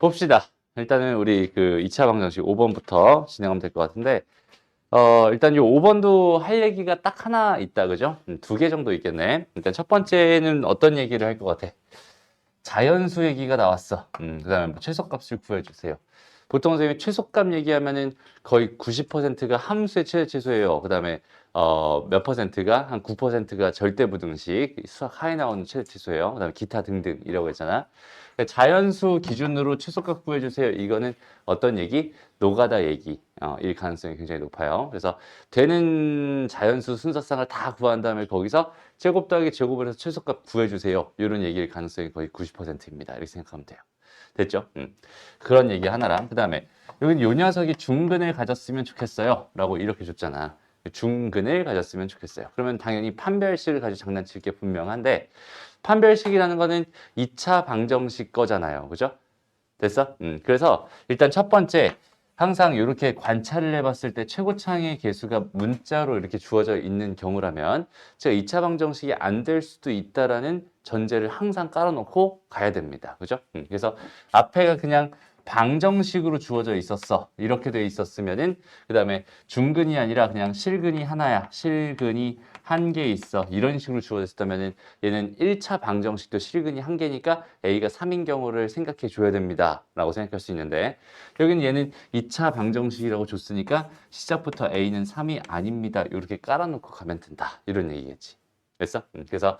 봅시다. 일단은 우리 그 2차 방정식 5번부터 진행하면 될 것 같은데, 일단 이 5번도 할 얘기가 딱 하나 있다, 그죠? 2개 정도 있겠네. 일단 첫 번째는 어떤 얘기를 할 것 같아? 자연수 얘기가 나왔어. 그 다음에 뭐 최소값을 구해주세요. 보통 선생님이 최소값 얘기하면은 거의 90%가 함수의 최대 최소예요. 그 다음에 몇 퍼센트가 한 9%가 절대부등식 수학 하에 나오는 최대 최소예요. 그 다음에 기타 등등 이라고 했잖아. 그러니까 자연수 기준으로 최소값 구해주세요. 이거는 어떤 얘기? 노가다 얘기. 일 가능성이 굉장히 높아요. 그래서 되는 자연수 순서상을 다 구한 다음에 거기서 제곱 더하기 제곱을 해서 최소값 구해주세요. 이런 얘기일 가능성이 거의 90%입니다. 이렇게 생각하면 돼요. 됐죠? 그런 얘기 하나랑 그 다음에 여기 요 녀석이 중근을 가졌으면 좋겠어요. 라고 이렇게 줬잖아. 중근을 가졌으면 좋겠어요. 그러면 당연히 판별식을 가지고 장난칠 게 분명한데 판별식이라는 거는 2차 방정식 거잖아요. 그죠? 됐어? 그래서 일단 첫 번째 항상 이렇게 관찰을 해봤을 때 최고차항의 개수가 문자로 이렇게 주어져 있는 경우라면 제가 2차 방정식이 안 될 수도 있다라는 전제를 항상 깔아놓고 가야 됩니다. 그죠? 그래서 앞에가 그냥 방정식으로 주어져 있었어. 이렇게 돼 있었으면은 그 다음에 중근이 아니라 그냥 실근이 하나야. 실근이 한 개 있어. 이런 식으로 주어졌다면은 얘는 1차 방정식도 실근이 한 개니까 A가 3인 경우를 생각해 줘야 됩니다. 라고 생각할 수 있는데 여기는 얘는 2차 방정식이라고 줬으니까 시작부터 A는 3이 아닙니다. 이렇게 깔아놓고 가면 된다. 이런 얘기겠지. 됐어? 그래서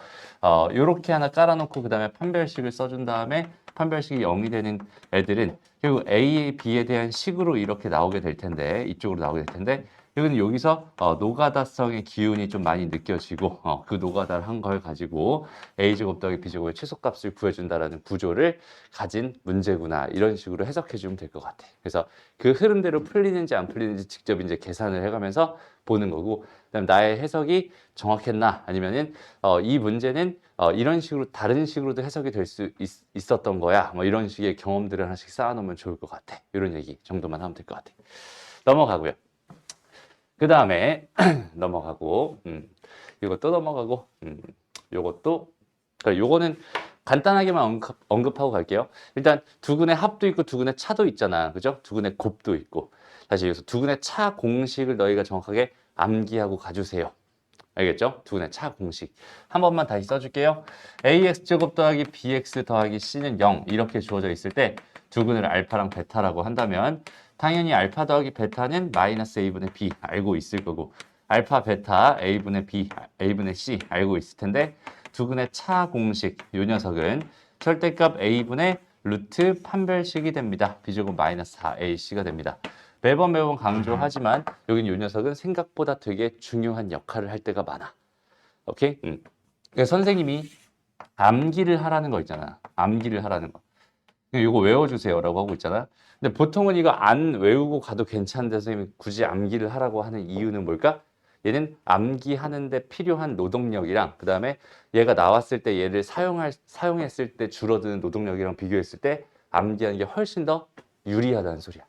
요렇게 하나 깔아놓고 그 다음에 판별식을 써준 다음에 판별식이 0이 되는 애들은 결국 A, B에 대한 식으로 이렇게 나오게 될 텐데 이쪽으로 나오게 될 텐데 여기는 여기서 노가다성의 기운이 좀 많이 느껴지고 그 노가다를 한 걸 가지고 A제곱 더하기 B제곱의 최소값을 구해준다라는 구조를 가진 문제구나 이런 식으로 해석해 주면 될 것 같아. 그래서 그 흐름대로 풀리는지 안 풀리는지 직접 이제 계산을 해가면서 보는 거고 그다음 나의 해석이 정확했나 아니면은 이 문제는 이런 식으로 다른 식으로도 해석이 될 수 있었던 거야. 뭐 이런 식의 경험들을 하나씩 쌓아놓으면 좋을 것 같아. 이런 얘기 정도만 하면 될 것 같아. 넘어가고요. 그 다음에 넘어가고 이것도 넘어가고 요것도 그러니까 요거는 간단하게만 언급하고 갈게요. 일단 두근의 합도 있고 두근의 차도 있잖아. 그죠? 두근의 곱도 있고. 다시 여기서 두근의 차 공식을 너희가 정확하게 암기하고 가주세요. 알겠죠? 두근의 차 공식. 한 번만 다시 써줄게요. ax제곱 더하기 bx 더하기 c는 0 이렇게 주어져 있을 때 두근을 알파랑 베타라고 한다면 당연히 알파 더하기 베타는 마이너스 a분의 b 알고 있을 거고 알파 베타 a분의 b a분의 c 알고 있을 텐데 두근의 차 공식 요 녀석은 절대값 a분의 루트 판별식이 됩니다. b제곱 마이너스 4ac가 됩니다. 매번 강조하지만 여긴 요 녀석은 생각보다 되게 중요한 역할을 할 때가 많아. 오케이? 그러니까 선생님이 암기를 하라는 거 있잖아. 암기를 하라는 거. 이거 외워주세요라고 하고 있잖아. 근데 보통은 이거 안 외우고 가도 괜찮은데 선생님이 굳이 암기를 하라고 하는 이유는 뭘까? 얘는 암기하는데 필요한 노동력이랑 그 다음에 얘가 나왔을 때 얘를 사용했을 때 줄어드는 노동력이랑 비교했을 때 암기하는 게 훨씬 더 유리하다는 소리야.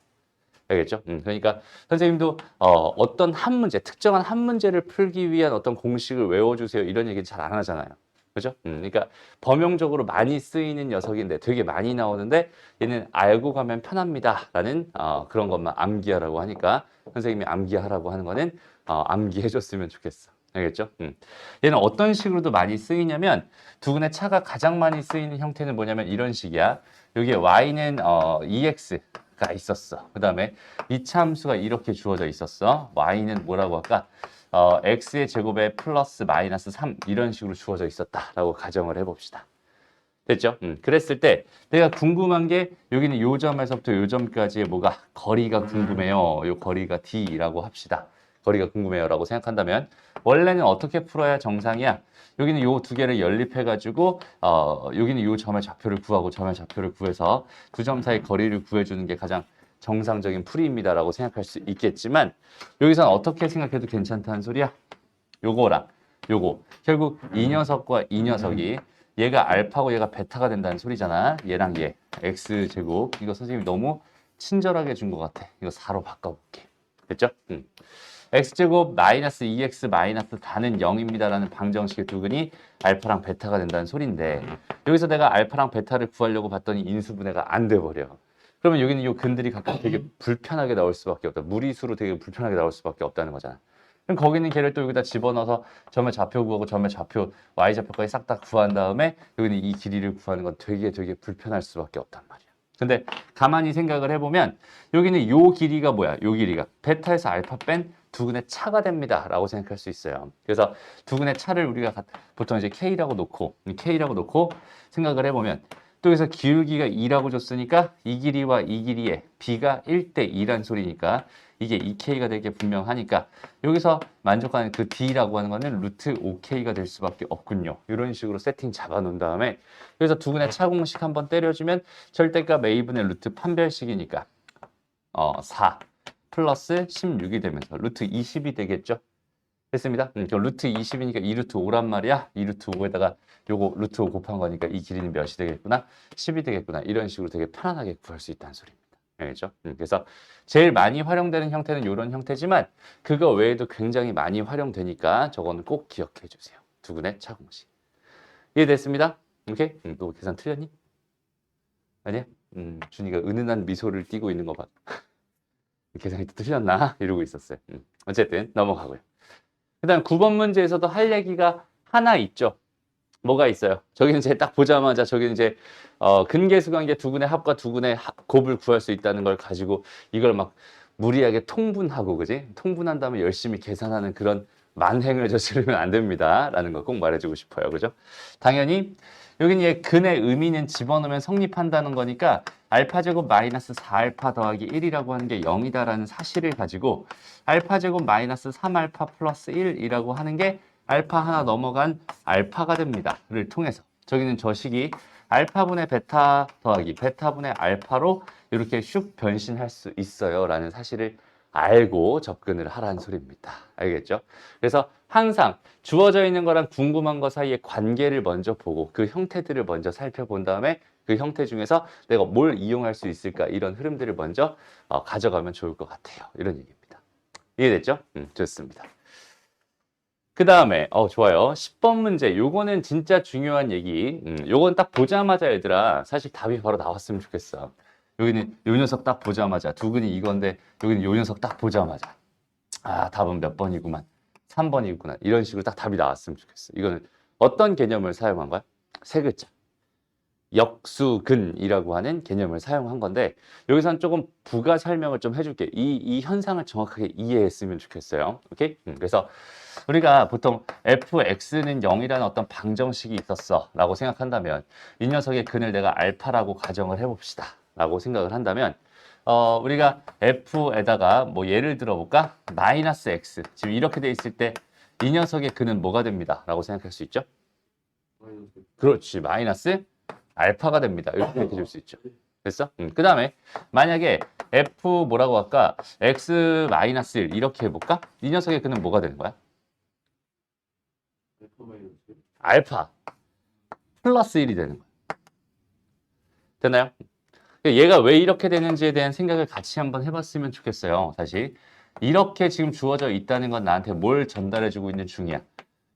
알겠죠? 그러니까 선생님도 어떤 한 문제, 특정한 한 문제를 풀기 위한 어떤 공식을 외워주세요. 이런 얘기는 잘 안 하잖아요. 그죠? 그러니까 범용적으로 많이 쓰이는 녀석인데 되게 많이 나오는데 얘는 알고 가면 편합니다라는 그런 것만 암기하라고 하니까 선생님이 암기하라고 하는 거는 암기해줬으면 좋겠어. 알겠죠? 얘는 어떤 식으로도 많이 쓰이냐면 두근의 차가 가장 많이 쓰이는 형태는 뭐냐면 이런 식이야. 여기에 y는 EX가 있었어. 그 다음에 이차 함수가 이렇게 주어져 있었어. y는 뭐라고 할까? x의 제곱에 플러스 마이너스 3 이런 식으로 주어져 있었다라고 가정을 해봅시다. 됐죠? 그랬을 때 내가 궁금한 게 여기는 요 점에서부터 요 점까지의 뭐가 거리가 궁금해요. 요 거리가 d라고 합시다. 거리가 궁금해요 라고 생각한다면 원래는 어떻게 풀어야 정상이야? 여기는 요 두 개를 연립해가지고 여기는 요 점의 좌표를 구하고 점의 좌표를 구해서 두 점 사이 거리를 구해주는 게 가장 정상적인 풀이입니다라고 생각할 수 있겠지만 여기서는 어떻게 생각해도 괜찮다는 소리야? 요거랑 요거 결국 이 녀석과 이 녀석이 얘가 알파고 얘가 베타가 된다는 소리잖아. 얘랑 얘 x제곱 이거 선생님이 너무 친절하게 준 것 같아. 이거 4로 바꿔볼게. 됐죠? x제곱 마이너스 2x 마이너스 4는 0입니다라는 방정식의 두근이 알파랑 베타가 된다는 소리인데 여기서 내가 알파랑 베타를 구하려고 봤더니 인수분해가 안 돼버려. 그러면 여기는 이 근들이 각각 되게 불편하게 나올 수밖에 없다. 무리수로 되게 불편하게 나올 수밖에 없다는 거잖아. 그럼 거기 있는 걔를 또 여기다 집어넣어서 점의 좌표 구하고 점의 좌표, y좌표까지 싹 다 구한 다음에 여기는 이 길이를 구하는 건 되게 불편할 수밖에 없단 말이야. 근데 가만히 생각을 해보면 여기는 요 길이가 뭐야? 요 길이가 베타에서 알파 뺀 두근의 차가 됩니다 라고 생각할 수 있어요. 그래서 두근의 차를 우리가 보통 이제 K라고 놓고 생각을 해보면 또 여기서 기울기가 2라고 줬으니까 이 길이와 이 길이의 B가 1대 2란 소리니까 이게 2K가 될 게 분명하니까 여기서 만족하는 그 D라고 하는 거는 루트 5K가 될 수밖에 없군요. 이런 식으로 세팅 잡아 놓은 다음에 그래서 두근의 차 공식 한번 때려주면 절대값 A분의 루트 판별식이니까 4 플러스 16이 되면서 루트 20이 되겠죠. 됐습니다. 루트 20이니까 2루트 5란 말이야. 2루트 5에다가 요거 루트 5 곱한 거니까 이 길이는 몇이 되겠구나? 10이 되겠구나. 이런 식으로 되게 편안하게 구할 수 있다는 소리입니다. 알겠죠? 그래서 제일 많이 활용되는 형태는 이런 형태지만 그거 외에도 굉장히 많이 활용되니까 저거는 꼭 기억해 주세요. 두근의 차공식. 이해됐습니다? 오케이? 또 계산 틀렸니? 아니야? 준이가 은은한 미소를 띠고 있는 거 봐. 계산이 또 틀렸나? 이러고 있었어요. 어쨌든 넘어가고요. 그 다음 9번 문제에서도 할 얘기가 하나 있죠. 뭐가 있어요? 저기는 이제 딱 보자마자 저기는 이제 근계수 관계 두근의 합과 두근의 곱을 구할 수 있다는 걸 가지고 이걸 막 무리하게 통분하고 그지? 통분한 다음에 열심히 계산하는 그런 만행을 저지르면 안 됩니다. 라는 걸 꼭 말해주고 싶어요. 그죠? 당연히 여기는 얘 근의 의미는 집어넣으면 성립한다는 거니까 알파제곱 마이너스 4알파 더하기 1이라고 하는 게 0이다라는 사실을 가지고 알파제곱 마이너스 3알파 플러스 1이라고 하는 게 알파 하나 넘어간 알파가 됩니다.를 통해서 저기는 저 식이 알파분의 베타 더하기 베타분의 알파로 이렇게 슉 변신할 수 있어요 라는 사실을 알고 접근을 하라는 소리입니다. 알겠죠? 그래서 항상 주어져 있는 거랑 궁금한 거 사이에 관계를 먼저 보고 그 형태들을 먼저 살펴본 다음에 그 형태 중에서 내가 뭘 이용할 수 있을까 이런 흐름들을 먼저 가져가면 좋을 것 같아요. 이런 얘기입니다. 이해됐죠? 좋습니다. 그 다음에 좋아요. 10번 문제. 요거는 진짜 중요한 얘기. 요건 딱 보자마자 얘들아 사실 답이 바로 나왔으면 좋겠어. 여기는 요 녀석 딱 보자마자 두근이 이건데 여기는 요 녀석 딱 보자마자 답은 몇 번이구만. 3번이구나. 이런 식으로 딱 답이 나왔으면 좋겠어. 이거는 어떤 개념을 사용한 거야? 세 글자. 역수근이라고 하는 개념을 사용한 건데 여기서는 조금 부가 설명을 좀 해줄게. 이 현상을 정확하게 이해했으면 좋겠어요. 오케이? 그래서 우리가 보통 fx는 0이라는 어떤 방정식이 있었어 라고 생각한다면 이 녀석의 근을 내가 알파라고 가정을 해봅시다 라고 생각을 한다면 우리가 f에다가 뭐 예를 들어 볼까? 마이너스 x 지금 이렇게 돼 있을 때 이 녀석의 근은 뭐가 됩니다 라고 생각할 수 있죠? 그렇지, 마이너스 알파가 됩니다. 이렇게 줄 수 있죠. 됐어? 그 다음에 만약에 f 뭐라고 할까? x 마이너스 1 이렇게 해볼까? 이 녀석의 근은 뭐가 되는 거야? 알파 플러스 1이 되는 거야. 됐나요? 얘가 왜 이렇게 되는지에 대한 생각을 같이 한번 해봤으면 좋겠어요. 사실 이렇게 지금 주어져 있다는 건 나한테 뭘 전달해주고 있는 중이야.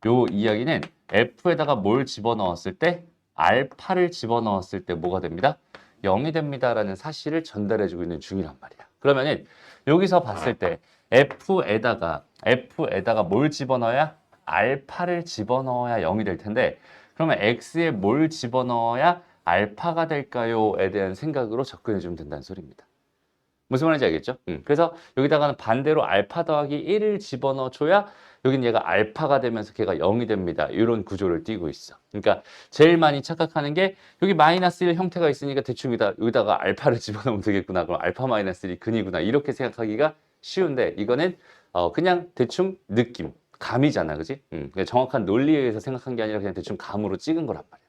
요 이야기는 f에다가 뭘 집어넣었을 때 알파를 집어넣었을 때 뭐가 됩니다? 0이 됩니다라는 사실을 전달해주고 있는 중이란 말이야. 그러면은 여기서 봤을 때 f에다가 뭘 집어넣어야? 알파를 집어넣어야 0이 될 텐데 그러면 x에 뭘 집어넣어야 알파가 될까요?에 대한 생각으로 접근해주면 된다는 소리입니다. 무슨 말인지 알겠죠? 그래서 여기다가는 반대로 알파 더하기 1을 집어넣어줘야 여긴 얘가 알파가 되면서 걔가 0이 됩니다. 이런 구조를 띠고 있어. 그러니까 제일 많이 착각하는 게 여기 마이너스 1 형태가 있으니까 대충 여기다가 알파를 집어넣으면 되겠구나. 그럼 알파 마이너스 1이 근이구나. 이렇게 생각하기가 쉬운데 이거는 그냥 대충 느낌, 감이잖아. 그지? 그냥 정확한 논리에 의해서 생각한 게 아니라 그냥 대충 감으로 찍은 거란 말이야.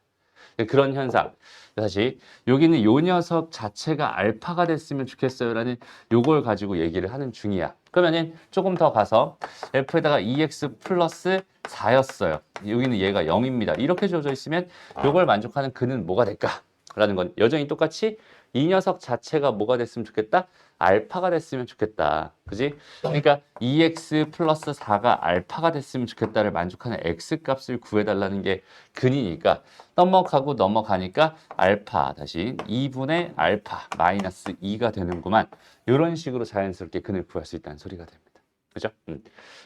그런 현상. 다시 여기는 요 녀석 자체가 알파가 됐으면 좋겠어요라는 요걸 가지고 얘기를 하는 중이야. 그러면은 조금 더 가서 f에다가 2x 플러스 4였어요. 여기는 얘가 0입니다. 이렇게 주어져 있으면 요걸 만족하는 근은 뭐가 될까? 라는 건 여전히 똑같이 이 녀석 자체가 뭐가 됐으면 좋겠다? 알파가 됐으면 좋겠다. 그지? 그러니까 2x 플러스 4가 알파가 됐으면 좋겠다를 만족하는 x 값을 구해달라는 게 근이니까 넘어가니까 알파 다시 2분의 알파 마이너스 2가 되는구만. 이런 식으로 자연스럽게 근을 구할 수 있다는 소리가 됩니다. 그죠?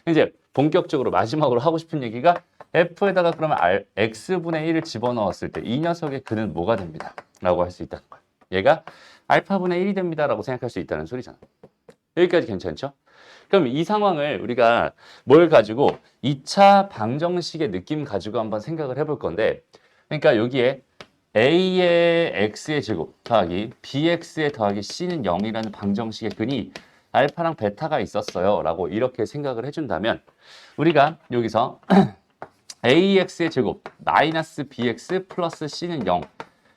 이제 본격적으로 마지막으로 하고 싶은 얘기가 f에다가 그러면 x분의 1을 집어넣었을 때 이 녀석의 근은 뭐가 됩니다. 라고 할 수 있다는 거야. 얘가 알파분의 1이 됩니다. 라고 생각할 수 있다는 소리잖아. 여기까지 괜찮죠? 그럼 이 상황을 우리가 뭘 가지고 2차 방정식의 느낌 가지고 한번 생각을 해볼 건데, 그러니까 여기에 a의 x의 제곱 더하기 bx의 더하기 c는 0이라는 방정식의 근이 알파랑 베타가 있었어요. 라고 이렇게 생각을 해준다면 우리가 여기서 ax의 제곱 마이너스 bx 플러스 c는 0.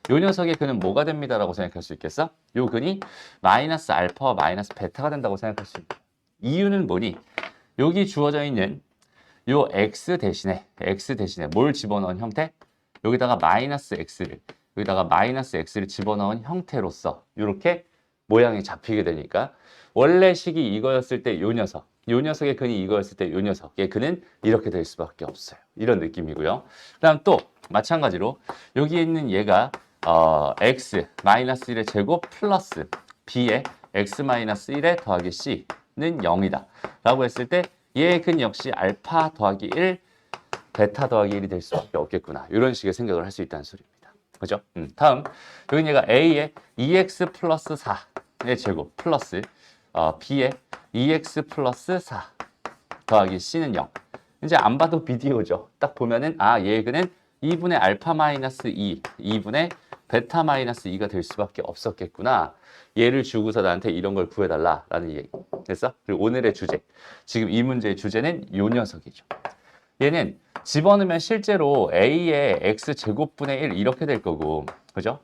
요 녀석의 근은 뭐가 됩니다. 라고 생각할 수 있겠어? 요 근이 마이너스 알파와 마이너스 베타가 된다고 생각할 수 있다. 이유는 뭐니? 여기 주어져 있는 요 x 대신에 뭘 집어넣은 형태? 여기다가 마이너스 x를 집어넣은 형태로서 이렇게 모양이 잡히게 되니까 원래 식이 이거였을 때 요 녀석의 근이 이거였을 때 요 녀석의 근은 이렇게 될 수밖에 없어요. 이런 느낌이고요. 그다음 또 마찬가지로 여기 있는 얘가 x 마이너스 1의 제곱 플러스 b의 x 마이너스 1의 더하기 c는 0이다 라고 했을 때 얘의 근 역시 알파 더하기 1 베타 더하기 1이 될 수밖에 없겠구나. 이런 식의 생각을 할 수 있다는 소리입니다. 그죠? 다음 여기 얘가 a의 2x 플러스 4의 제곱 플러스 b의 2x 플러스 4 더하기 c는 0. 이제 안 봐도 비디오죠. 딱 보면은 얘의 근은 2분의 알파 마이너스 2분의 베타 마이너스 2가 될 수밖에 없었겠구나. 얘를 주고서 나한테 이런 걸 구해달라라는 얘기. 됐어? 그리고 오늘의 주제. 지금 이 문제의 주제는 요 녀석이죠. 얘는 집어넣으면 실제로 a의 x제곱분의 1 이렇게 될 거고, 그죠?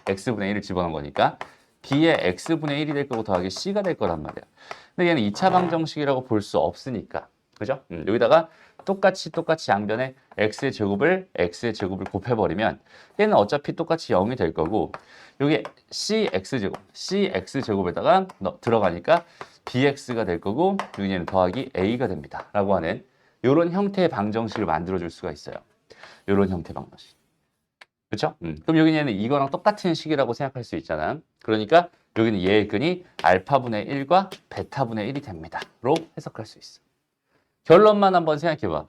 x분의 1을 집어넣은 거니까 b의 x분의 1이 될 거고 더하기 c가 될 거란 말이야. 근데 얘는 2차 방정식이라고 볼 수 없으니까, 그죠? 여기다가 똑같이 양변에 x의 제곱을 곱해버리면 얘는 어차피 똑같이 0이 될 거고 여기 cx제곱에다가 들어가니까 bx가 될 거고 여기는 더하기 a가 됩니다. 라고 하는 이런 형태의 방정식을 만들어줄 수가 있어요. 이런 형태 방정식. 그렇죠? 그럼 여기는 이거랑 똑같은 식이라고 생각할 수 있잖아. 그러니까 여기는 얘의 근이 알파분의 1과 베타분의 1이 됩니다. 로 해석할 수 있어. 결론만 한번 생각해봐.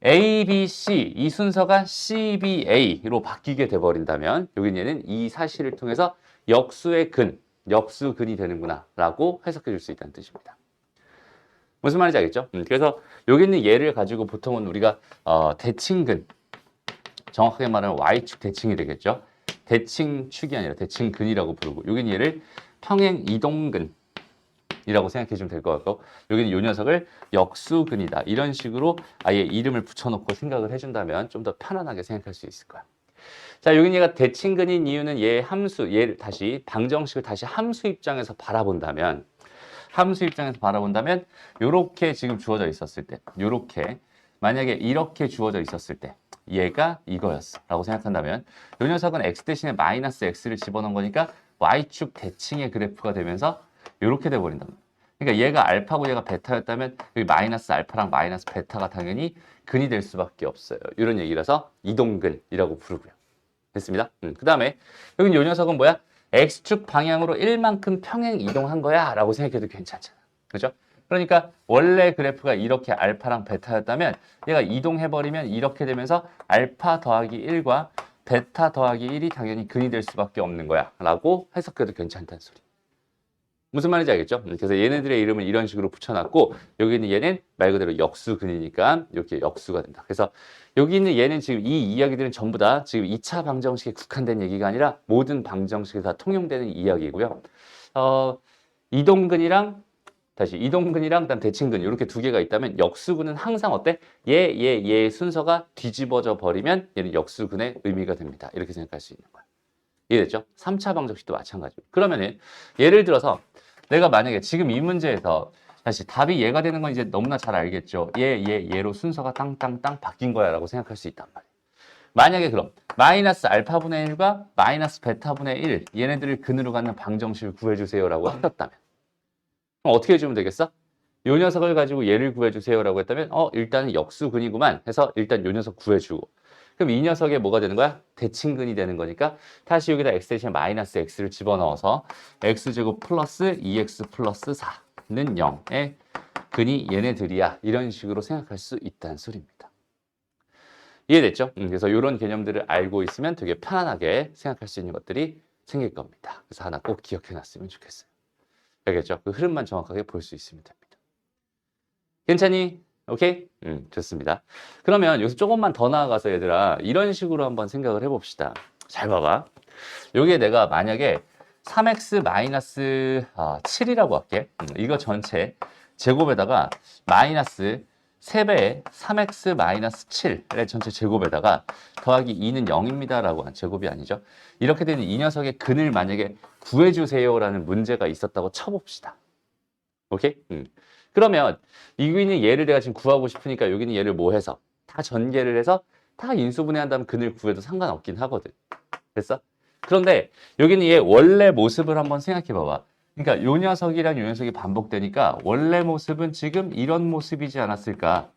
A, B, C 이 순서가 C, B, A로 바뀌게 돼버린다면 여기는 얘는 이 사실을 통해서 역수근이 되는구나 라고 해석해 줄 수 있다는 뜻입니다. 무슨 말인지 알겠죠? 그래서 여기 있는 얘를 가지고 보통은 우리가 대칭근, 정확하게 말하면 Y축 대칭이 되겠죠. 대칭축이 아니라 대칭근이라고 부르고 여기는 얘를 평행 이동근 이라고 생각해 주면 될 것 같고 여기는 이 녀석을 역수근이다 이런 식으로 아예 이름을 붙여놓고 생각을 해준다면 좀 더 편안하게 생각할 수 있을 거야. 자, 여기는 얘가 대칭근인 이유는 얘의 얘를 다시 방정식을 다시 함수 입장에서 바라본다면 요렇게 지금 주어져 있었을 때 만약에 이렇게 주어져 있었을 때 얘가 이거였어 라고 생각한다면 이 녀석은 x 대신에 마이너스 x를 집어넣은 거니까 y축 대칭의 그래프가 되면서 이렇게 돼버린다. 그러니까 얘가 알파고 얘가 베타였다면 여기 마이너스 알파랑 마이너스 베타가 당연히 근이 될 수밖에 없어요. 이런 얘기라서 이동근이라고 부르고요. 됐습니다. 그 다음에 여기 이 녀석은 뭐야? x축 방향으로 1만큼 평행 이동한 거야 라고 생각해도 괜찮잖아. 그죠? 그러니까 원래 그래프가 이렇게 알파랑 베타였다면 얘가 이동해버리면 이렇게 되면서 알파 더하기 1과 베타 더하기 1이 당연히 근이 될 수밖에 없는 거야 라고 해석해도 괜찮다는 소리. 무슨 말인지 알겠죠? 그래서 얘네들의 이름을 이런 식으로 붙여놨고 여기 있는 얘는 말 그대로 역수근이니까 이렇게 역수가 된다. 그래서 여기 있는 얘는 지금 이 이야기들은 전부 다 지금 2차 방정식에 국한된 얘기가 아니라 모든 방정식에 다 통용되는 이야기고요. 이동근이랑 그다음 대칭근 이렇게 두 개가 있다면 역수근은 항상 어때? 얘 순서가 뒤집어져 버리면 얘는 역수근의 의미가 됩니다. 이렇게 생각할 수 있는 거야. 이해됐죠? 3차 방정식도 마찬가지고. 그러면은 예를 들어서 내가 만약에 지금 이 문제에서 다시 답이 얘가 되는 건 이제 너무나 잘 알겠죠. 얘로 순서가 땅땅땅 바뀐 거야 라고 생각할 수 있단 말이에요. 만약에 그럼 마이너스 알파분의 1과 마이너스 베타분의 1 얘네들을 근으로 갖는 방정식을 구해주세요라고 하셨다면 그럼 어떻게 해주면 되겠어? 요 녀석을 가지고 얘를 구해주세요라고 했다면 일단은 역수근이구만 해서 일단 요 녀석 구해주고 그럼 이 녀석에 뭐가 되는 거야? 대칭근이 되는 거니까 다시 여기다 x 대신에 마이너스 x를 집어넣어서 x제곱 플러스 2x 플러스 4는 0의 근이 얘네들이야. 이런 식으로 생각할 수 있다는 소리입니다. 이해됐죠? 그래서 이런 개념들을 알고 있으면 되게 편안하게 생각할 수 있는 것들이 생길 겁니다. 그래서 하나 꼭 기억해놨으면 좋겠어요. 알겠죠? 그 흐름만 정확하게 볼 수 있으면 됩니다. 괜찮니? 오케이? 좋습니다. 그러면 여기서 조금만 더 나아가서 얘들아 이런 식으로 한번 생각을 해봅시다. 잘 봐봐. 여기에 내가 만약에 3x-7이라고 할게. 이거 전체 제곱에다가 마이너스 3배의 3x-7의 전체 제곱에다가 더하기 2는 0입니다 라고 한 제곱이 아니죠. 이렇게 되는 이 녀석의 근을 만약에 구해주세요 라는 문제가 있었다고 쳐봅시다. 오케이? 그러면 여기는 얘를 내가 지금 구하고 싶으니까 여기는 얘를 뭐 해서 다 전개를 해서 다 인수분해한 다음 근을 구해도 상관없긴 하거든. 됐어? 그런데 여기는 얘 원래 모습을 한번 생각해 봐봐. 그러니까 요 녀석이랑 요 녀석이 반복되니까 원래 모습은 지금 이런 모습이지 않았을까?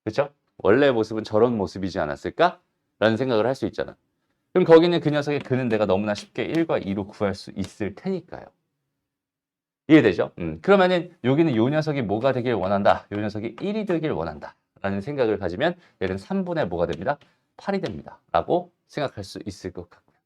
그렇죠? 원래 모습은 저런 모습이지 않았을까? 라는 생각을 할 수 있잖아. 그럼 거기는 그 녀석의 근은 내가 너무나 쉽게 1과 2로 구할 수 있을 테니까요. 이해되죠? 그러면은 여기는 요 녀석이 뭐가 되길 원한다. 요 녀석이 1이 되길 원한다. 라는 생각을 가지면 얘는 3분의 뭐가 됩니다? 8이 됩니다. 라고 생각할 수 있을 것 같고요.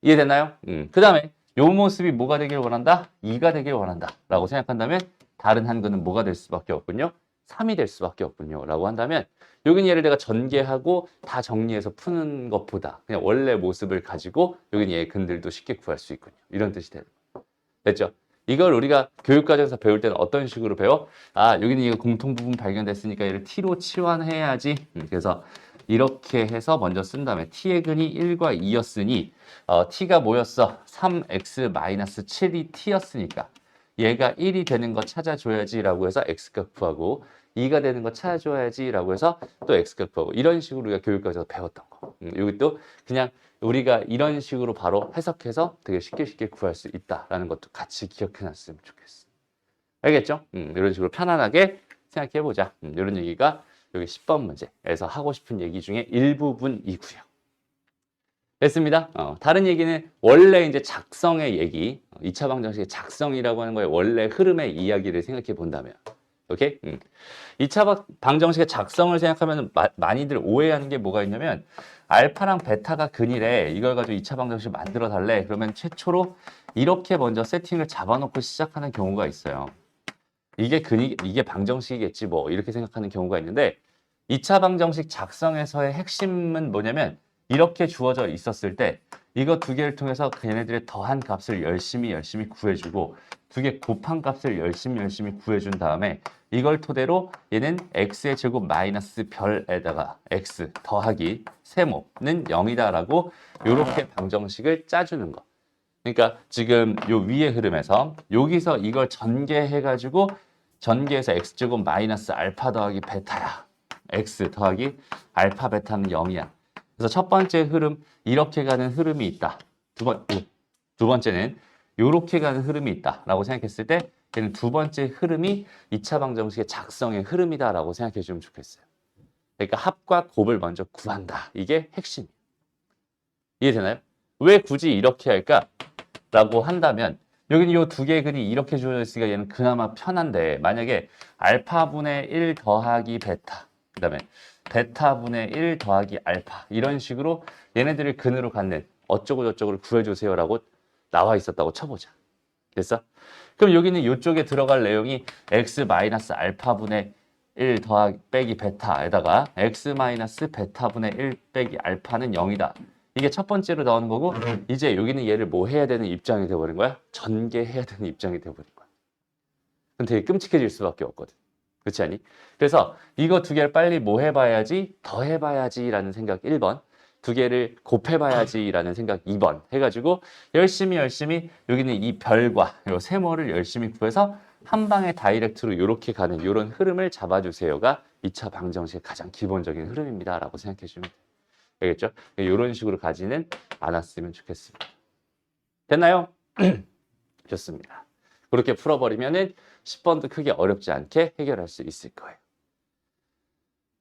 이해됐나요? 그 다음에 요 모습이 뭐가 되길 원한다? 2가 되길 원한다. 라고 생각한다면 다른 한 근은 뭐가 될 수밖에 없군요. 3이 될 수밖에 없군요. 라고 한다면 여기는 얘를 내가 전개하고 다 정리해서 푸는 것보다 그냥 원래 모습을 가지고 여기는 얘의 근들도 쉽게 구할 수 있군요. 이런 뜻이 되는 거예요. 됐죠? 이걸 우리가 교육과정에서 배울 때는 어떤 식으로 배워? 여기는 이거 공통부분 발견됐으니까 얘를 t로 치환해야지. 그래서 이렇게 해서 먼저 쓴 다음에 t의 근이 1과 2였으니 t가 뭐였어? 3x-7이 t였으니까 얘가 1이 되는 거 찾아줘야지 라고 해서 x값 구하고 2가 되는 거 찾아줘야지 라고 해서 또 x값 구하고 이런 식으로 우리가 교육과정에서 배웠던 거. 여기 또 그냥 우리가 이런 식으로 바로 해석해서 되게 쉽게 구할 수 있다라는 것도 같이 기억해놨으면 좋겠어. 알겠죠? 이런 식으로 편안하게 생각해보자. 이런 얘기가 여기 10번 문제에서 하고 싶은 얘기 중에 일부분이고요. 됐습니다. 다른 얘기는 원래 이제 작성의 얘기, 2차 방정식의 작성이라고 하는 거의 원래 흐름의 이야기를 생각해 본다면, 오케이? 2차 방정식의 작성을 생각하면 많이들 오해하는 게 뭐가 있냐면 알파랑 베타가 근이래. 이걸 가지고 2차 방정식을 만들어 달래. 그러면 최초로 이렇게 먼저 세팅을 잡아놓고 시작하는 경우가 있어요. 이게 방정식이겠지 뭐 이렇게 생각하는 경우가 있는데 2차 방정식 작성에서의 핵심은 뭐냐면 이렇게 주어져 있었을 때 이거 두 개를 통해서 걔네들의 더한 값을 열심히 구해주고 두 개 곱한 값을 열심히 구해준 다음에 이걸 토대로 얘는 x의 제곱 마이너스 별에다가 x 더하기 세모는 0이다라고 이렇게 방정식을 짜주는 거. 그러니까 지금 요 위의 흐름에서 여기서 이걸 전개해가지고 전개해서 x제곱 마이너스 알파 더하기 베타야. x 더하기 알파 베타는 0이야. 그래서 첫 번째 흐름 이렇게 가는 흐름이 있다. 두 번째는 이렇게 가는 흐름이 있다라고 생각했을 때 얘는 두 번째 흐름이 2차 방정식의 작성의 흐름이다라고 생각해 주면 좋겠어요. 그러니까 합과 곱을 먼저 구한다. 이게 핵심이에요. 이해되나요? 왜 굳이 이렇게 할까? 라고 한다면 여기는 이 두 개의 근이 이렇게 주어져 있으니까 얘는 그나마 편한데 만약에 알파분의 1 더하기 베타 그 다음에 베타분의 1 더하기 알파 이런 식으로 얘네들을 근으로 갖는 어쩌고 저쩌고를 구해주세요 라고 나와 있었다고 쳐보자. 됐어? 그럼 여기는 이쪽에 들어갈 내용이 x 마이너스 알파분의 1 더하기 빼기 베타에다가 x 마이너스 베타분의 1 빼기 알파는 0이다. 이게 첫 번째로 나오는 거고 이제 여기는 얘를 뭐 해야 되는 입장이 돼버린 거야? 전개해야 되는 입장이 돼버린 거야. 그럼 되게 끔찍해질 수밖에 없거든. 그렇지 않니? 그래서 이거 두 개를 빨리 뭐 해봐야지? 더 해봐야지 라는 생각 1번 두 개를 곱해봐야지 라는 생각 2번 해가지고 열심히 여기는 이 별과 요 세모를 열심히 구해서 한 방에 다이렉트로 이렇게 가는 이런 흐름을 잡아주세요가 2차 방정식의 가장 기본적인 흐름입니다라고 생각해 주시면 돼요. 알겠죠? 이런 식으로 가지는 않았으면 좋겠습니다. 됐나요? 좋습니다. 그렇게 풀어버리면은 10번도 크게 어렵지 않게 해결할 수 있을 거예요.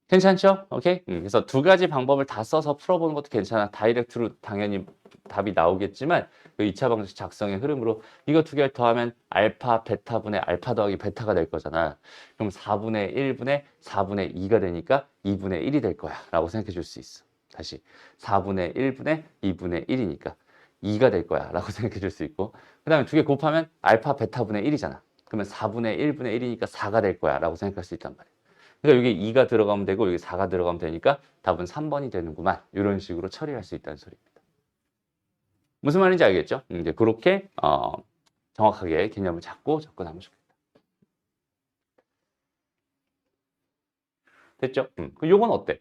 괜찮죠? 오케이? 그래서 두 가지 방법을 다 써서 풀어보는 것도 괜찮아. 다이렉트로 당연히 답이 나오겠지만 그 2차 방정식 작성의 흐름으로 이거 두 개를 더하면 알파 베타분의 알파 더하기 베타가 될 거잖아. 그럼 4분의 1분의 4분의 2가 되니까 2분의 1이 될 거야 라고 생각해 줄 수 있어. 다시 4분의 1분의 2분의 1이니까 2가 될 거야 라고 생각해 줄 수 있고, 그 다음에 두 개 곱하면 알파 베타분의 1이잖아. 그러면 4분의 1분의 1이니까 4가 될 거야 라고 생각할 수 있단 말이야. 그러니까 여기 2가 들어가면 되고 여기 4가 들어가면 되니까 답은 3번이 되는구만. 이런 식으로 처리할 수 있다는 소리입니다. 무슨 말인지 알겠죠? 이제 그렇게 정확하게 개념을 잡고 접근하면 좋겠다. 됐죠? 그럼 요건 어때?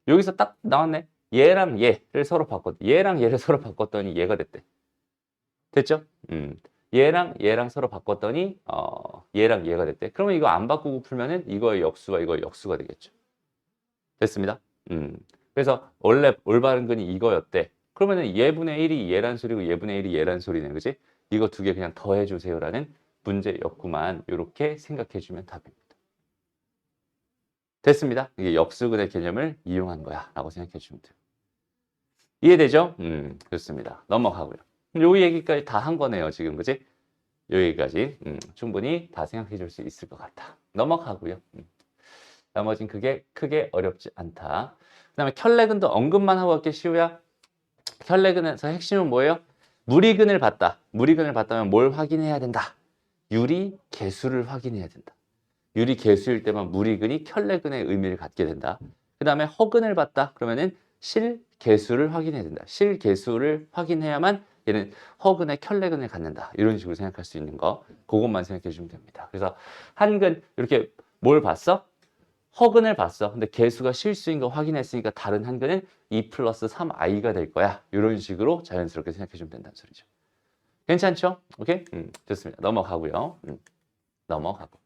여기서 딱 나왔네. 얘랑 얘를 서로 바꿨더니 얘랑 얘를 서로 바꿨더니 얘가 됐대. 됐죠? 얘랑 얘랑 서로 바꿨더니 얘랑 얘가 됐대. 그러면 이거 안 바꾸고 풀면은 이거의 역수와 이거의 역수가 되겠죠. 됐습니다. 그래서 원래 올바른 근이 이거였대. 그러면은 얘분의 1이 얘란 소리고 얘분의 1이 얘란 소리네. 그지? 이거 두 개 그냥 더해 주세요라는 문제였구만. 이렇게 생각해 주면 답입니다. 됐습니다. 이게 역수근의 개념을 이용한 거야 라고 생각해 주면 돼요. 이해되죠? 좋습니다. 넘어가고요. 요 얘기까지 다 한 거네요, 지금. 그지? 여기까지 충분히 다 생각해 줄 수 있을 것 같아. 넘어가고요. 나머진 그게 크게 어렵지 않다. 그 다음에 켤레근도 언급만 하고 갈게. 시우야. 켤레근에서 핵심은 뭐예요? 무리근을 봤다. 무리근을 봤다면 뭘 확인해야 된다? 유리 개수를 확인해야 된다. 유리 개수일 때만 무리근이 켤레근의 의미를 갖게 된다. 그 다음에 허근을 봤다. 그러면은 실개수를 확인해야 된다. 실개수를 확인해야만 얘는 허근의 켤레근을 갖는다. 이런 식으로 생각할 수 있는 거. 그것만 생각해 주면 됩니다. 그래서 한근 이렇게 뭘 봤어? 허근을 봤어. 근데 개수가 실수인 거 확인했으니까 다른 한근은 2 플러스 3i가 될 거야. 이런 식으로 자연스럽게 생각해 주면 된다는 소리죠. 괜찮죠? 오케이? 좋습니다. 넘어가고요. 넘어가고.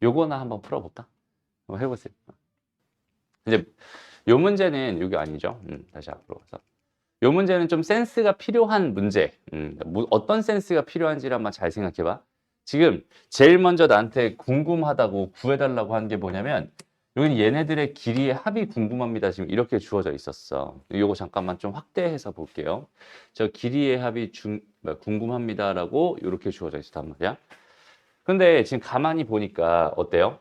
요거나 한번 풀어볼까? 한번 해보세요. 이제 요 문제는 여기 아니죠. 다시 앞으로 가서. 요 문제는 좀 센스가 필요한 문제. 어떤 센스가 필요한지를 한번 잘 생각해봐. 지금 제일 먼저 나한테 궁금하다고 구해달라고 한 게 뭐냐면 여기는 얘네들의 길이의 합이 궁금합니다. 지금 이렇게 주어져 있었어. 요거 잠깐만 좀 확대해서 볼게요. 저 길이의 합이 궁금합니다라고 이렇게 주어져 있었단 말이야. 근데 지금 가만히 보니까 어때요?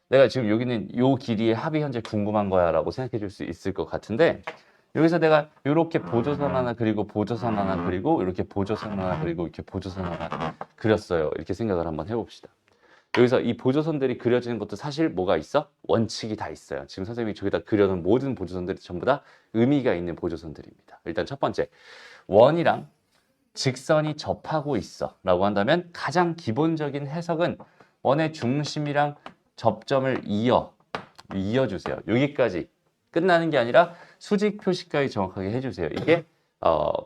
내가 지금 여기는 요 길이의 합이 현재 궁금한 거야 라고 생각해 줄 수 있을 것 같은데 여기서 내가 이렇게 보조선 하나 그리고 보조선 하나 그리고 이렇게 보조선 하나 그리고 이렇게 보조선 하나 그렸어요. 이렇게 생각을 한번 해봅시다. 여기서 이 보조선들이 그려지는 것도 사실 뭐가 있어? 원칙이 다 있어요. 지금 선생님이 저기다 그려놓은 모든 보조선들이 전부 다 의미가 있는 보조선들입니다. 일단 첫 번째, 원이랑 직선이 접하고 있어 라고 한다면 가장 기본적인 해석은 원의 중심이랑 접점을 이어주세요. 여기까지 끝나는 게 아니라 수직 표시까지 정확하게 해주세요. 이게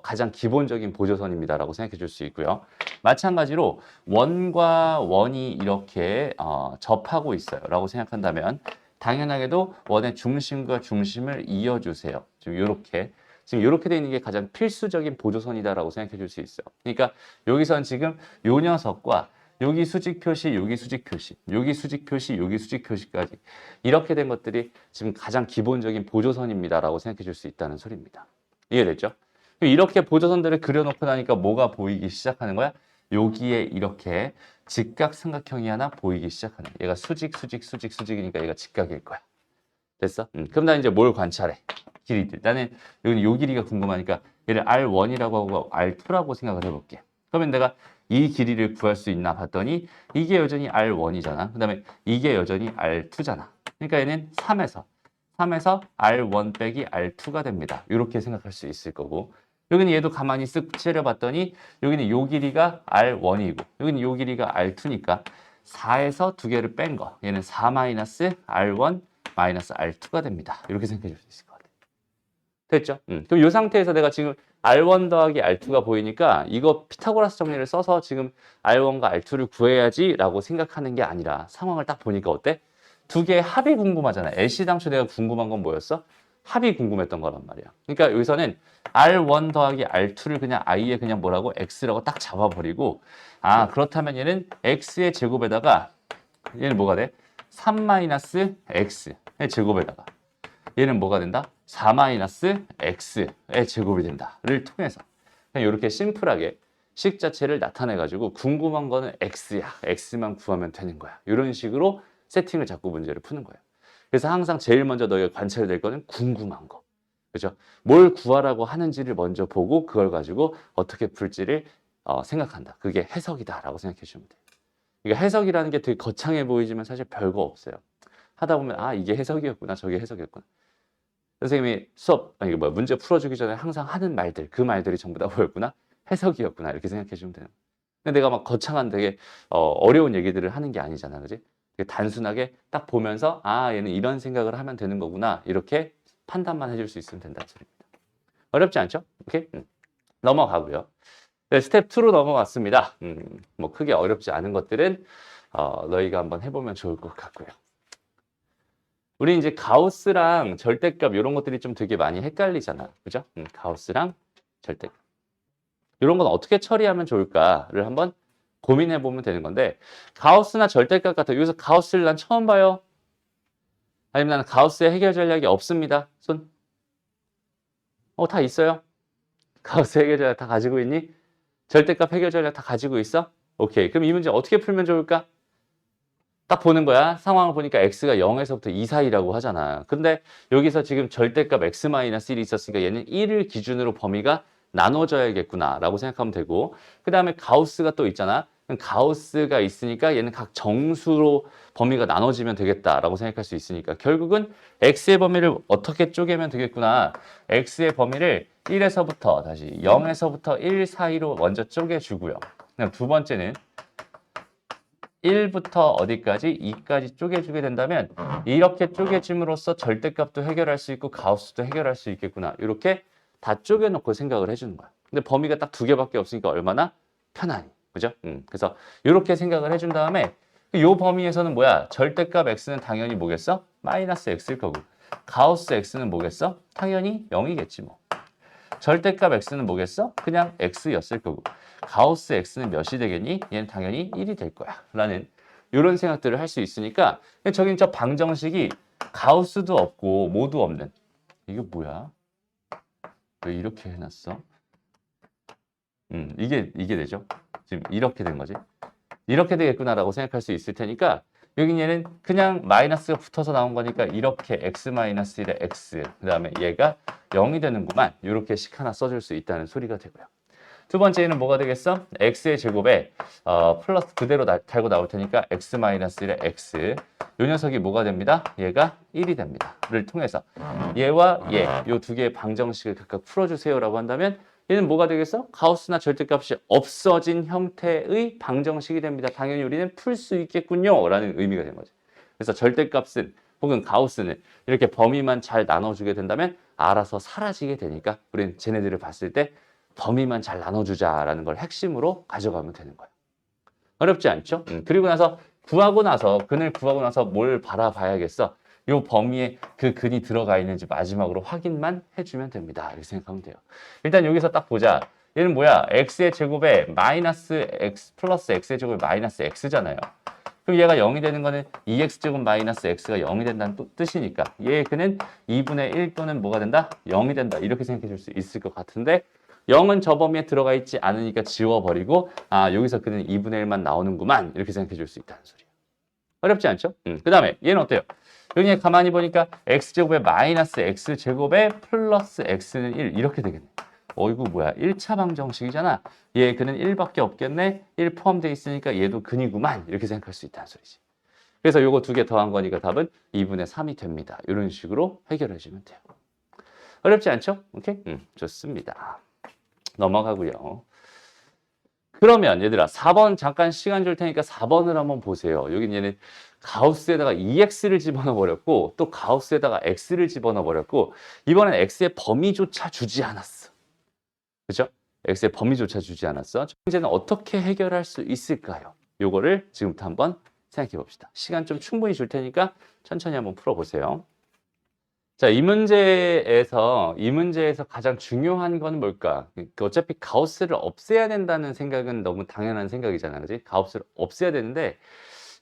가장 기본적인 보조선입니다 라고 생각해 줄 수 있고요. 마찬가지로 원과 원이 이렇게 접하고 있어요 라고 생각한다면 당연하게도 원의 중심과 중심을 이어주세요. 지금 이렇게 되어 있는 게 가장 필수적인 보조선이다라고 생각해 줄 수 있어요. 그러니까 여기선 지금 요 녀석과 여기 수직 표시, 여기 수직 표시, 여기 수직 표시, 여기 수직 표시까지 이렇게 된 것들이 지금 가장 기본적인 보조선입니다라고 생각해 줄 수 있다는 소리입니다. 이해됐죠? 이렇게 보조선들을 그려놓고 나니까 뭐가 보이기 시작하는 거야? 여기에 이렇게 직각삼각형이 하나 보이기 시작하는 거야. 얘가 수직이니까 얘가 직각일 거야. 됐어? 그럼 나 이제 뭘 관찰해? 길이들. 나는 여기 요 길이가 궁금하니까 얘를 R1이라고 하고 R2라고 생각을 해볼게. 그러면 내가 이 길이를 구할 수 있나 봤더니 이게 여전히 R1이잖아. 그 다음에 이게 여전히 R2잖아. 그러니까 얘는 3에서 R1 빼기 R2가 됩니다. 이렇게 생각할 수 있을 거고 여기는 얘도 가만히 쓱 째려봤더니 여기는 요 길이가 R1이고 여기는 요 길이가 R2니까 4에서 두 개를 뺀 거. 얘는 4 마이너스 R1 마이너스 R2가 됩니다. 이렇게 생각해 줄 수 있을 것 같아요. 됐죠? 그럼 이 상태에서 내가 지금 R1 더하기 R2가 보이니까 이거 피타고라스 정리를 써서 지금 R1과 R2를 구해야지 라고 생각하는 게 아니라 상황을 딱 보니까 어때? 두 개의 합이 궁금하잖아. LC 당초 내가 궁금한 건 뭐였어? 합이 궁금했던 거란 말이야. 그러니까 여기서는 R1 더하기 R2를 그냥 I에 그냥 뭐라고? X라고 딱 잡아버리고 아 그렇다면 얘는 X의 제곱에다가 얘는 뭐가 돼? 3-X의 제곱에다가 얘는 뭐가 된다? 4-X의 제곱이 된다를 통해서 그냥 이렇게 심플하게 식 자체를 나타내가지고 궁금한 거는 X야. X만 구하면 되는 거야. 이런 식으로 세팅을 잡고 문제를 푸는 거예요. 그래서 항상 제일 먼저 너희가 관찰해야 될 거는 궁금한 거. 그죠? 뭘 구하라고 하는지를 먼저 보고 그걸 가지고 어떻게 풀지를 생각한다. 그게 해석이다라고 생각해 주시면 돼요. 그러니까 해석이라는 게 되게 거창해 보이지만 사실 별거 없어요. 하다 보면 아 이게 해석이었구나 저게 해석이었구나. 선생님이 문제 풀어주기 전에 항상 하는 말들 그 말들이 전부 다 뭐였구나? 해석이었구나 이렇게 생각해 주면 돼요. 근데 내가 막 거창한 되게 어려운 얘기들을 하는 게 아니잖아. 그지? 단순하게 딱 보면서 아 얘는 이런 생각을 하면 되는 거구나 이렇게 판단만 해줄 수 있으면 된다는 소리입니다. 어렵지 않죠? 오케이? 넘어가고요. 네, 스텝 2로 넘어갔습니다. 뭐 크게 어렵지 않은 것들은 너희가 한번 해보면 좋을 것 같고요. 우리 이제 가우스랑 절대값 이런 것들이 좀 되게 많이 헷갈리잖아. 그죠? 가우스랑 절대값. 이런 건 어떻게 처리하면 좋을까를 한번 고민해 보면 되는 건데 가우스나 절대값 같은 여기서 가우스를 난 처음 봐요. 아니면 나는 가우스의 해결 전략이 없습니다. 손. 다 있어요. 가우스 해결 전략 다 가지고 있니? 절대값 해결 전략 다 가지고 있어? 오케이. 그럼 이 문제 어떻게 풀면 좋을까? 딱 보는 거야. 상황을 보니까 x가 0에서부터 2 사이라고 하잖아. 근데 여기서 지금 절대값 x-1이 있었으니까 얘는 1을 기준으로 범위가 나눠져야겠구나 라고 생각하면 되고 그 다음에 가우스가 또 있잖아. 가우스가 있으니까 얘는 각 정수로 범위가 나눠지면 되겠다라고 생각할 수 있으니까 결국은 x의 범위를 어떻게 쪼개면 되겠구나. x의 범위를 1에서부터 다시 0에서부터 1 사이로 먼저 쪼개주고요. 그다음 두 번째는 1부터 어디까지? 2까지 쪼개주게 된다면 이렇게 쪼개짐으로써 절대값도 해결할 수 있고 가우스도 해결할 수 있겠구나. 이렇게 다 쪼개놓고 생각을 해주는 거야. 근데 범위가 딱 두 개밖에 없으니까 얼마나 편하니. 그죠? 그래서 이렇게 생각을 해준 다음에 이 범위에서는 뭐야? 절대값 x는 당연히 뭐겠어? 마이너스 x일 거고 가우스 x는 뭐겠어? 당연히 0이겠지 뭐. 절대값 x는 뭐겠어? 그냥 x였을 거고 가우스 x는 몇이 되겠니? 얘는 당연히 1이 될 거야 라는 이런 생각들을 할 수 있으니까 저긴 저 방정식이 가우스도 없고 뭐도 없는 이게 뭐야? 왜 이렇게 해놨어? 이게 되죠? 지금 이렇게 된 거지. 이렇게 되겠구나라고 생각할 수 있을 테니까 여긴 얘는 그냥 마이너스가 붙어서 나온 거니까 이렇게 x-1의 x 그 다음에 얘가 0이 되는구만 이렇게 식 하나 써줄 수 있다는 소리가 되고요. 두 번째는 뭐가 되겠어? x의 제곱에 플러스 그대로 달고 나올 테니까 x-1의 x 이 녀석이 뭐가 됩니다? 얘가 1이 됩니다. 를 통해서 얘와 얘 이 두 개의 방정식을 각각 풀어주세요라고 한다면 얘는 뭐가 되겠어? 가우스나 절대값이 없어진 형태의 방정식이 됩니다. 당연히 우리는 풀 수 있겠군요. 라는 의미가 되는 거죠. 그래서 절대값은 혹은 가우스는 이렇게 범위만 잘 나눠주게 된다면 알아서 사라지게 되니까 우리는 쟤네들을 봤을 때 범위만 잘 나눠주자라는 걸 핵심으로 가져가면 되는 거예요. 어렵지 않죠? 그리고 나서 근을 구하고 나서 뭘 바라봐야겠어? 이 범위에 그 근이 들어가 있는지 마지막으로 확인만 해주면 됩니다. 이렇게 생각하면 돼요. 일단 여기서 딱 보자. 얘는 뭐야? x의 제곱에 마이너스 x 플러스 x의 제곱에 마이너스 x잖아요. 그럼 얘가 0이 되는 거는 2x제곱 마이너스 x가 0이 된다는 뜻이니까 얘의 근은 2분의 1 또는 뭐가 된다? 0이 된다. 이렇게 생각해 줄 수 있을 것 같은데 0은 저 범위에 들어가 있지 않으니까 지워버리고 아 여기서 그는 2분의 1만 나오는구만 이렇게 생각해 줄 수 있다는 소리예요. 어렵지 않죠? 그 다음에 얘는 어때요? 여기 가만히 보니까 x제곱에 마이너스 x제곱에 플러스 x는 1 이렇게 되겠네. 어이구 뭐야 1차 방정식이잖아. 얘 근은 1밖에 없겠네. 1 포함되어 있으니까 얘도 근이구만 이렇게 생각할 수 있다는 소리지. 그래서 요거 두 개 더한 거니까 답은 2분의 3이 됩니다. 이런 식으로 해결해 주면 돼요. 어렵지 않죠? 오케이? 좋습니다. 넘어가고요. 그러면 얘들아 4번 잠깐 시간 줄 테니까 4번을 한번 보세요. 여긴 얘는 가우스에다가 2x를 집어넣어 버렸고 또 가우스에다가 x를 집어넣어 버렸고 이번엔 x의 범위조차 주지 않았어. 그렇죠? x의 범위조차 주지 않았어. 문제는 어떻게 해결할 수 있을까요? 요거를 지금부터 한번 생각해 봅시다. 시간 좀 충분히 줄 테니까 천천히 한번 풀어보세요. 자, 이 문제에서 가장 중요한 건 뭘까? 어차피 가우스를 없애야 된다는 생각은 너무 당연한 생각이잖아. 그지? 가우스를 없애야 되는데,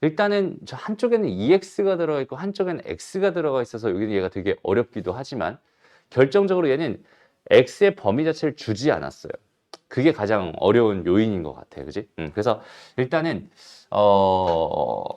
일단은 저 한쪽에는 EX가 들어가 있고, 한쪽에는 X가 들어가 있어서 여기는 얘가 되게 어렵기도 하지만, 결정적으로 얘는 X의 범위 자체를 주지 않았어요. 그게 가장 어려운 요인인 것 같아. 그지? 그래서 일단은,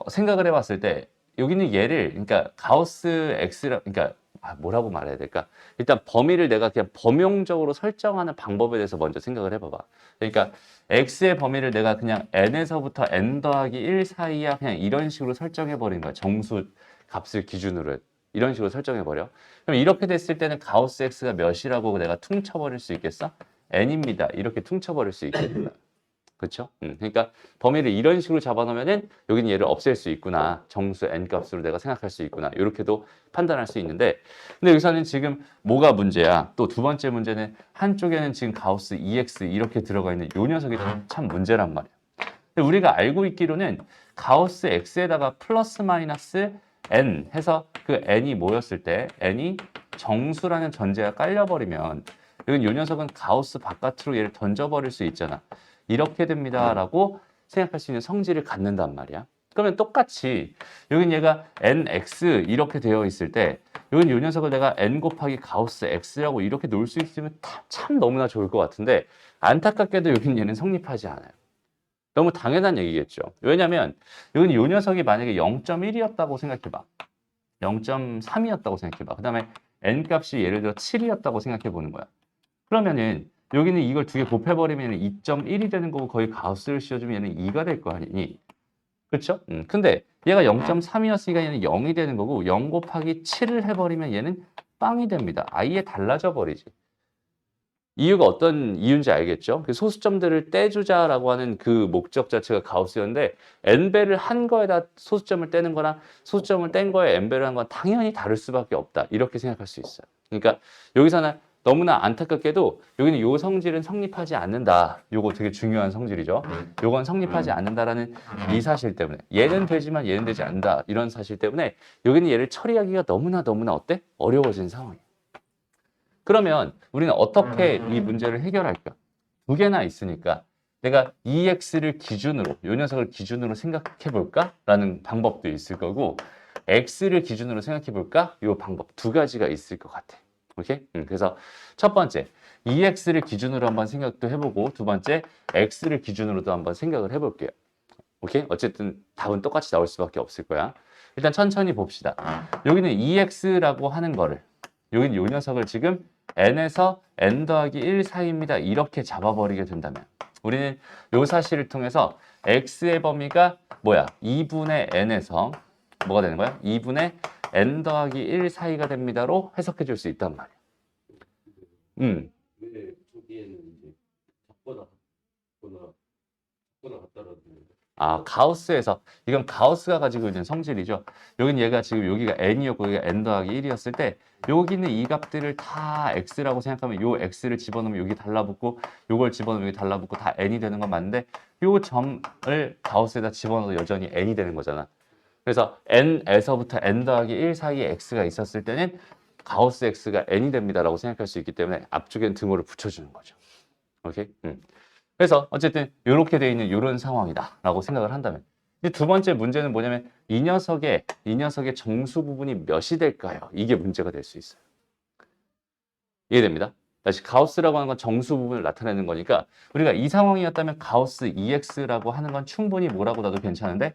생각을 해봤을 때, 여기는 얘를, 그러니까 가우스 X라, 그러니까 뭐라고 말해야 될까? 일단 범위를 내가 그냥 범용적으로 설정하는 방법에 대해서 먼저 생각을 해봐봐. 그러니까 x의 범위를 내가 그냥 n에서부터 n 더하기 1 사이야 그냥 이런 식으로 설정해버린 거야. 정수 값을 기준으로 이런 식으로 설정해버려. 그럼 이렇게 됐을 때는 가우스 x가 몇이라고 내가 퉁쳐버릴 수 있겠어? n입니다. 이렇게 퉁쳐버릴 수 있겠구나. 그렇죠? 그러니까 범위를 이런 식으로 잡아놓으면은 여기는 얘를 없앨 수 있구나. 정수 n 값으로 내가 생각할 수 있구나. 이렇게도 판단할 수 있는데, 근데 여기서는 지금 뭐가 문제야? 또 두 번째 문제는 한쪽에는 지금 가우스 EX 이렇게 들어가 있는 요 녀석이 참 문제란 말이야. 근데 우리가 알고 있기로는 가우스 X에다가 플러스 마이너스 n 해서 그 n이 모였을 때 n이 정수라는 전제가 깔려버리면 여긴 요 녀석은 가우스 바깥으로 얘를 던져버릴 수 있잖아. 이렇게 됩니다라고 생각할 수 있는 성질을 갖는단 말이야. 그러면 똑같이 여긴 얘가 nx 이렇게 되어 있을 때 여긴 요 녀석을 내가 n 곱하기 가우스 x라고 이렇게 놓을 수 있으면 참 너무나 좋을 것 같은데 안타깝게도 여긴 얘는 성립하지 않아요. 너무 당연한 얘기겠죠. 왜냐면 여긴 요 녀석이 만약에 0.1이었다고 생각해봐. 0.3이었다고 생각해봐. 그 다음에 n 값이 예를 들어 7이었다고 생각해 보는 거야. 그러면은 여기는 이걸 두 개 곱해버리면 2.1이 되는 거고 거의 가우스를 씌워주면 얘는 2가 될 거 아니니. 그렇죠? 근데 얘가 0.3이었으니까 얘는 0이 되는 거고 0 곱하기 7을 해버리면 얘는 빵이 됩니다. 아예 달라져 버리지. 이유가 어떤 이유인지 알겠죠? 그 소수점들을 떼주자라고 하는 그 목적 자체가 가우스였는데 n배를 한 거에다 소수점을 떼는 거랑 소수점을 뗀 거에 n배를 한 건 당연히 다를 수밖에 없다. 이렇게 생각할 수 있어요. 그러니까 여기서는 너무나 안타깝게도 여기는 요 성질은 성립하지 않는다. 요거 되게 중요한 성질이죠. 요건 성립하지 않는다라는 이 사실 때문에 얘는 되지만 얘는 되지 않는다. 이런 사실 때문에 여기는 얘를 처리하기가 너무나 어때? 어려워진 상황이에요. 그러면 우리는 어떻게 이 문제를 해결할까? 두 개나 있으니까 내가 EX를 기준으로, 요 녀석을 기준으로 생각해 볼까? 라는 방법도 있을 거고 X를 기준으로 생각해 볼까? 요 방법 두 가지가 있을 것 같아. 오케이? 그래서 첫 번째, EX를 기준으로 한번 생각도 해보고 두 번째, X를 기준으로도 한번 생각을 해볼게요. 오케이? 어쨌든 답은 똑같이 나올 수밖에 없을 거야. 일단 천천히 봅시다. 여기는 EX라고 하는 거를 여기는 요 녀석을 지금 n에서 n 더하기 1 사이입니다. 이렇게 잡아버리게 된다면 우리는 요 사실을 통해서 x의 범위가 뭐야? 2분의 n에서 뭐가 되는 거야? 2분의 n 더하기 1 사이가 됩니다로 해석해 줄 수 있단 말이야. 왜 저기에는 이제 작거나 같다라는 가우스에서 이건 가우스가 가지고 있는 성질이죠. 여긴 얘가 지금 여기가 n이었고 여기가 n 더하기 1이었을 때 여기는 이 값들을 다 x라고 생각하면 요 x를 집어넣으면 여기 달라붙고 요걸 집어넣으면 여기 달라붙고 다 n이 되는 건 맞는데 요 점을 가우스에다 집어넣어도 여전히 n이 되는 거잖아. 그래서 n에서부터 n 더하기 1 사이에 x가 있었을 때는 가우스 x가 n이 됩니다라고 생각할 수 있기 때문에 앞쪽엔 등호를 붙여주는 거죠. 오케이? 그래서 어쨌든 이렇게 돼 있는 이런 상황이다라고 생각을 한다면 이제 두 번째 문제는 뭐냐면 이 녀석의 정수 부분이 몇이 될까요? 이게 문제가 될 수 있어요. 이해됩니다? 다시 가우스라고 하는 건 정수 부분을 나타내는 거니까 우리가 이 상황이었다면 가우스 EX라고 하는 건 충분히 뭐라고 놔도 괜찮은데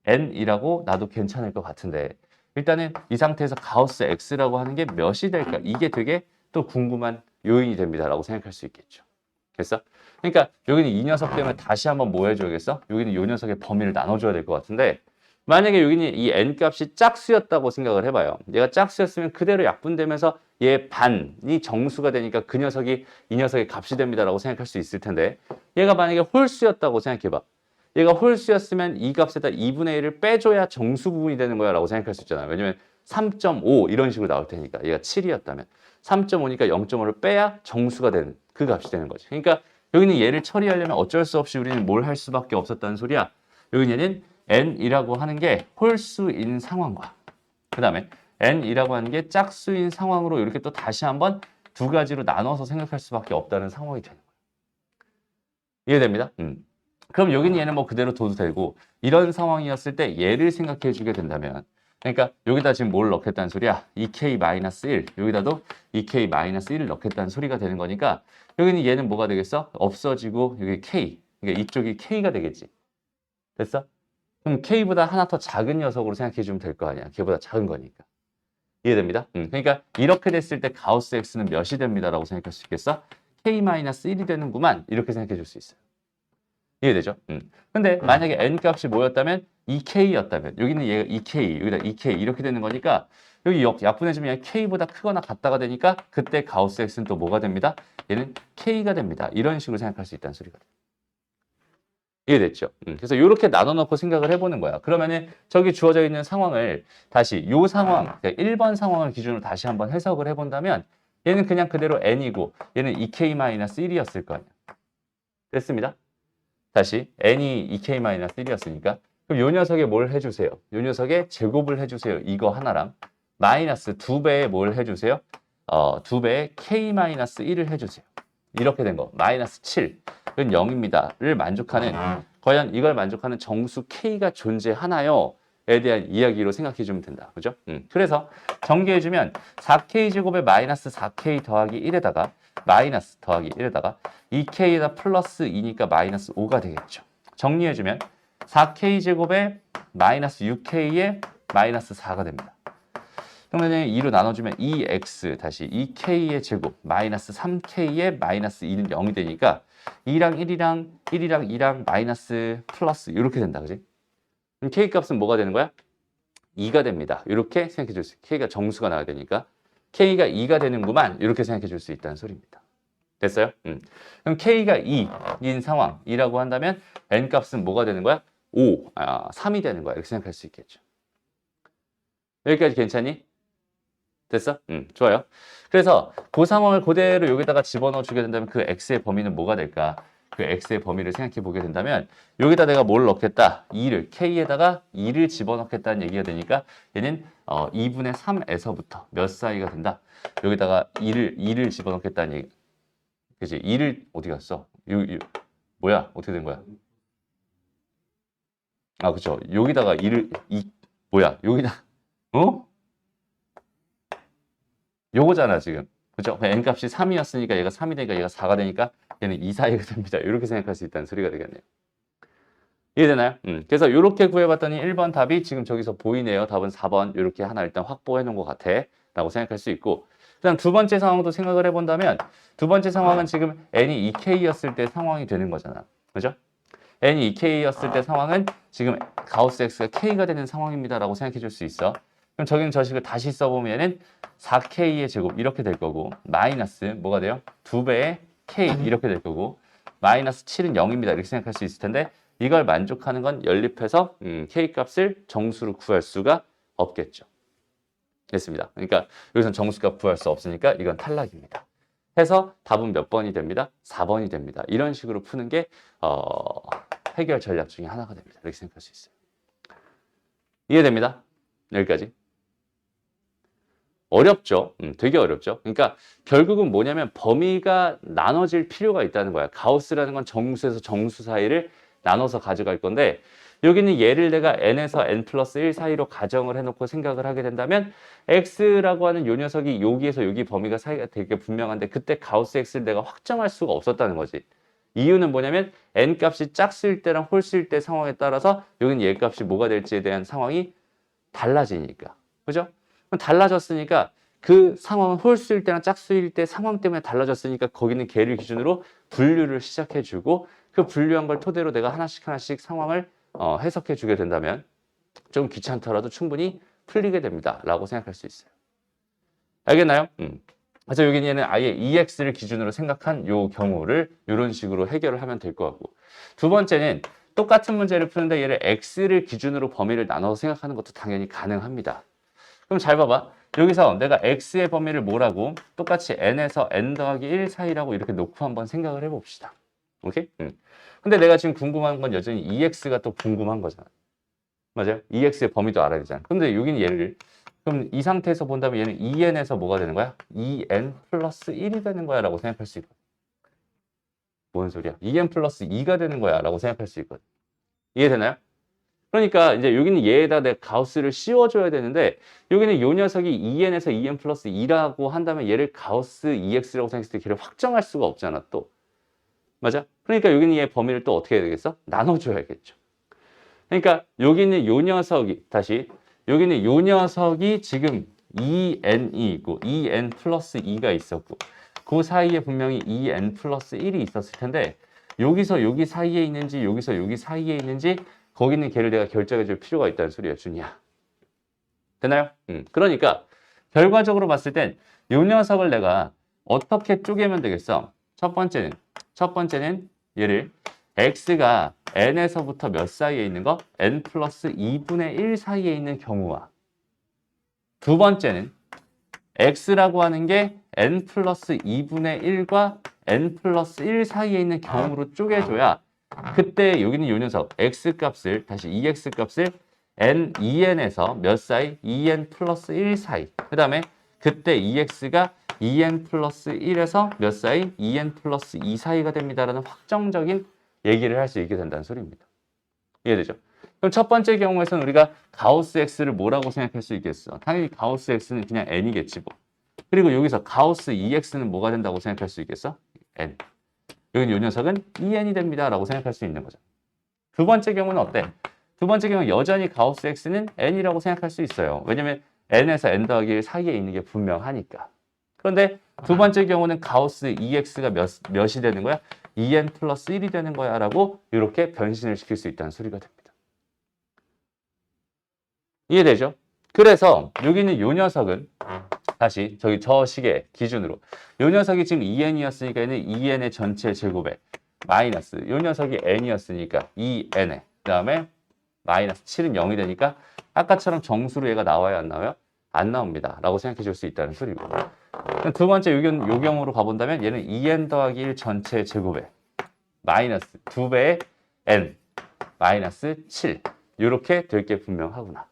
N이라고 놔도 괜찮을 것 같은데 일단은 이 상태에서 가우스 X라고 하는 게 몇이 될까? 이게 되게 또 궁금한 요인이 됩니다라고 생각할 수 있겠죠. 됐어? 그러니까 여기는 이 녀석 때문에 다시 한번 뭐 해줘야겠어? 여기는 이 녀석의 범위를 나눠줘야 될 것 같은데 만약에 여기는 이 n값이 짝수였다고 생각을 해봐요. 얘가 짝수였으면 그대로 약분되면서 얘 반이 정수가 되니까 그 녀석이 이 녀석의 값이 됩니다라고 생각할 수 있을 텐데 얘가 만약에 홀수였다고 생각해봐. 얘가 홀수였으면 이 값에다 2분의 1을 빼줘야 정수 부분이 되는 거야 라고 생각할 수 있잖아. 왜냐면 3.5 이런 식으로 나올 테니까 얘가 7이었다면 3.5니까 0.5를 빼야 정수가 되는 그 값이 되는 거지. 그러니까 여기는 얘를 처리하려면 어쩔 수 없이 우리는 뭘 할 수밖에 없었다는 소리야. 여기는 얘는 n이라고 하는 게 홀수인 상황과 그 다음에 n이라고 하는 게 짝수인 상황으로 이렇게 또 다시 한번 두 가지로 나눠서 생각할 수밖에 없다는 상황이 되는 거예요. 이해됩니다? 그럼 여기는 얘는 뭐 그대로 둬도 되고 이런 상황이었을 때 얘를 생각해 주게 된다면 그러니까 여기다 지금 뭘 넣겠다는 소리야? 2k-1 여기다도 2k-1을 넣겠다는 소리가 되는 거니까 여기는 얘는 뭐가 되겠어? 없어지고 여기 k 그러니까 이쪽이 k가 되겠지. 됐어? 그럼 k보다 하나 더 작은 녀석으로 생각해 주면 될 거 아니야. 걔보다 작은 거니까. 이해됩니다? 그러니까 이렇게 됐을 때 가우스 x는 몇이 됩니다 라고 생각할 수 있겠어? k-1이 되는구만 이렇게 생각해 줄 수 있어요. 이해되죠? 근데 만약에 n 값이 뭐였다면 2k였다면 여기는 얘가 2k 여기다 2k 이렇게 되는 거니까 여기 약분해주면 k보다 크거나 같다가 되니까 그때 가우스 x는 또 뭐가 됩니다? 얘는 k가 됩니다. 이런 식으로 생각할 수 있다는 소리가 돼요. 이해됐죠? 그래서 이렇게 나눠놓고 생각을 해보는 거야. 그러면은 저기 주어져 있는 상황을 다시 요 상황, 그러니까 1번 상황을 기준으로 다시 한번 해석을 해본다면 얘는 그냥 그대로 n이고 얘는 2k-1이었을 거 아니야. 됐습니다. 다시 n이 2k-1이었으니까 그럼 요 녀석에 뭘 해주세요? 요 녀석에 제곱을 해주세요. 이거 하나랑 마이너스 2배에 뭘 해주세요? 2배에 k-1을 해주세요. 이렇게 된 거. 마이너스 7. 은 0입니다.를 만족하는 과연 이걸 만족하는 정수 k가 존재하나요? 에 대한 이야기로 생각해 주면 된다. 그죠? 그래서 정리해 주면 4k 제곱에 마이너스 4k 더하기 1에다가 마이너스 더하기 1에다가 2k에다 플러스 2니까 마이너스 5가 되겠죠. 정리해 주면 4k 제곱에 마이너스 6k에 마이너스 4가 됩니다. 그러면 2로 나눠주면 2x 다시 2k의 제곱 마이너스 3k의 마이너스 2는 0이 되니까 2랑 1이랑 1이랑 2랑 마이너스 플러스 이렇게 된다. 그지? 그럼 k 값은 뭐가 되는 거야? 2가 됩니다. 이렇게 생각해 줄 수 있어요. k가 정수가 나와야 되니까 k가 2가 되는구만 이렇게 생각해 줄 수 있다는 소리입니다. 됐어요? 그럼 k가 2인 상황이라고 한다면 n 값은 뭐가 되는 거야? 3이 되는 거야. 이렇게 생각할 수 있겠죠. 여기까지 괜찮니? 됐어? 좋아요. 그래서 그 상황을 그대로 여기다가 집어넣어 주게 된다면 그 x의 범위는 뭐가 될까? 그 x의 범위를 생각해 보게 된다면 여기다 내가 뭘 넣겠다? 2를 k에다가 2를 집어넣겠다는 얘기가 되니까 얘는 2분의 3에서부터 몇 사이가 된다? 여기다가 2를 집어넣겠다는 얘기. 그치? 2를 어디 갔어? 뭐야? 어떻게 된 거야? 아, 그쵸. 여기다가 2를 뭐야? 여기다 요거잖아 지금. 그죠? n 값이 3이었으니까 얘가 3이 되니까 얘가 4가 되니까 얘는 2 사이가 됩니다. 이렇게 생각할 수 있다는 소리가 되겠네요. 이해되나요? 그래서 이렇게 구해봤더니 1번 답이 지금 저기서 보이네요. 답은 4번 이렇게 하나 일단 확보해 놓은 것 같아 라고 생각할 수 있고 그다음 두 번째 상황도 생각을 해본다면 두 번째 상황은 지금 n이 2k였을 때 상황이 되는 거잖아. 그죠? n이 2k였을 때 상황은 지금 가우스 x가 k가 되는 상황입니다 라고 생각해 줄 수 있어. 그럼 저기는 저 식을 다시 써보면은 4k의 제곱 이렇게 될 거고 마이너스 뭐가 돼요? 2배의 k 이렇게 될 거고 마이너스 7은 0입니다. 이렇게 생각할 수 있을 텐데 이걸 만족하는 건 연립해서 k 값을 정수로 구할 수가 없겠죠. 됐습니다. 그러니까 여기서는 정수값 구할 수 없으니까 이건 탈락입니다. 해서 답은 몇 번이 됩니다? 4번이 됩니다. 이런 식으로 푸는 게 해결 전략 중에 하나가 됩니다. 이렇게 생각할 수 있어요. 이해됩니다? 여기까지. 어렵죠. 되게 어렵죠. 그러니까 결국은 뭐냐면 범위가 나눠질 필요가 있다는 거야. 가우스라는 건 정수에서 정수 사이를 나눠서 가져갈 건데 여기는 얘를 내가 n에서 n 플러스 1 사이로 가정을 해놓고 생각을 하게 된다면 x라고 하는 요 녀석이 여기에서 여기 범위가 사이가 되게 분명한데 그때 가우스 x를 내가 확정할 수가 없었다는 거지. 이유는 뭐냐면 n 값이 짝수일 때랑 홀수일 때 상황에 따라서 여기는 얘 값이 뭐가 될지에 대한 상황이 달라지니까. 그죠? 달라졌으니까 그 상황은 홀수일 때나 짝수일 때 상황 때문에 달라졌으니까 거기는 걔를 기준으로 분류를 시작해주고 그 분류한 걸 토대로 내가 하나씩 상황을 해석해 주게 된다면 좀 귀찮더라도 충분히 풀리게 됩니다 라고 생각할 수 있어요. 알겠나요? 그래서 여기는 아예 EX를 기준으로 생각한 요 경우를 이런 식으로 해결을 하면 될 것 같고 두 번째는 똑같은 문제를 푸는데 얘를 X를 기준으로 범위를 나눠서 생각하는 것도 당연히 가능합니다. 그럼 잘 봐봐. 여기서 내가 x의 범위를 뭐라고? 똑같이 n에서 n 더하기 1 사이라고 이렇게 놓고 한번 생각을 해봅시다. 오케이? 근데 내가 지금 궁금한 건 여전히 2x가 또 궁금한 거잖아. 맞아요? 2x의 범위도 알아야 되잖아. 근데 여기는 얘를 그럼 이 상태에서 본다면 얘는 2n에서 뭐가 되는 거야? 2n 플러스 1이 되는 거야 라고 생각할 수 있거든. 뭔 소리야? 2n 플러스 2가 되는 거야 라고 생각할 수 있거든. 이해되나요? 그러니까 이제 여기는 얘에다 내가 가우스를 씌워줘야 되는데 여기는 요 녀석이 2n에서 2n 플러스 2라고 한다면 얘를 가우스 2x라고 생각했을 때 걔를 확정할 수가 없잖아 또. 맞아? 그러니까 여기는 얘 범위를 또 어떻게 해야 되겠어? 나눠줘야겠죠. 그러니까 여기는 요 녀석이 다시 여기는 요 녀석이 지금 2n이 있고 2n 플러스 2가 있었고 그 사이에 분명히 2n 플러스 1이 있었을 텐데 여기서 여기 사이에 있는지 여기서 여기 사이에 있는지 거기는 걔를 내가 결정해 줄 필요가 있다는 소리야, 준이야. 되나요? 그러니까 결과적으로 봤을 땐 이 녀석을 내가 어떻게 쪼개면 되겠어? 첫 번째는 얘를 x가 n에서부터 몇 사이에 있는 거? n 플러스 2분의 1 사이에 있는 경우와 두 번째는 x라고 하는 게 n 플러스 2분의 1과 n 플러스 1 사이에 있는 경우로 쪼개줘야 그때 여기는 이 녀석 x 값을 다시 2x 값을 n, 2n에서 몇 사이? 2n 플러스 1 사이. 그 다음에 그때 2x가 2n 플러스 1에서 몇 사이? 2n 플러스 2 사이가 됩니다라는 확정적인 얘기를 할 수 있게 된다는 소리입니다. 이해되죠? 그럼 첫 번째 경우에서는 우리가 가우스 x를 뭐라고 생각할 수 있겠어? 당연히 가우스 x는 그냥 n이겠지 뭐. 그리고 여기서 가우스 2x는 뭐가 된다고 생각할 수 있겠어? n. 여기 이 녀석은 2n이 됩니다 라고 생각할 수 있는 거죠. 두 번째 경우는 어때? 두 번째 경우는 여전히 가우스 x는 n이라고 생각할 수 있어요. 왜냐면 n에서 n 더하기 1 사이에 있는 게 분명하니까. 그런데 두 번째 경우는 가우스 2x가 몇이 되는 거야? 2n 플러스 1이 되는 거야 라고 이렇게 변신을 시킬 수 있다는 소리가 됩니다. 이해되죠? 그래서 여기는 이 녀석은 다시 저 식의 기준으로 이 녀석이 지금 2n이었으니까 얘는 2n의 전체 제곱에 마이너스 이 녀석이 n이었으니까 2n에 그 다음에 마이너스 7은 0이 되니까 아까처럼 정수로 얘가 나와야 안 나와요? 안 나옵니다 라고 생각해 줄 수 있다는 소리고 두 번째 요 경우로 가본다면 얘는 2n 더하기 1 전체 제곱에 마이너스 2배의 n 마이너스 7 이렇게 될 게 분명하구나.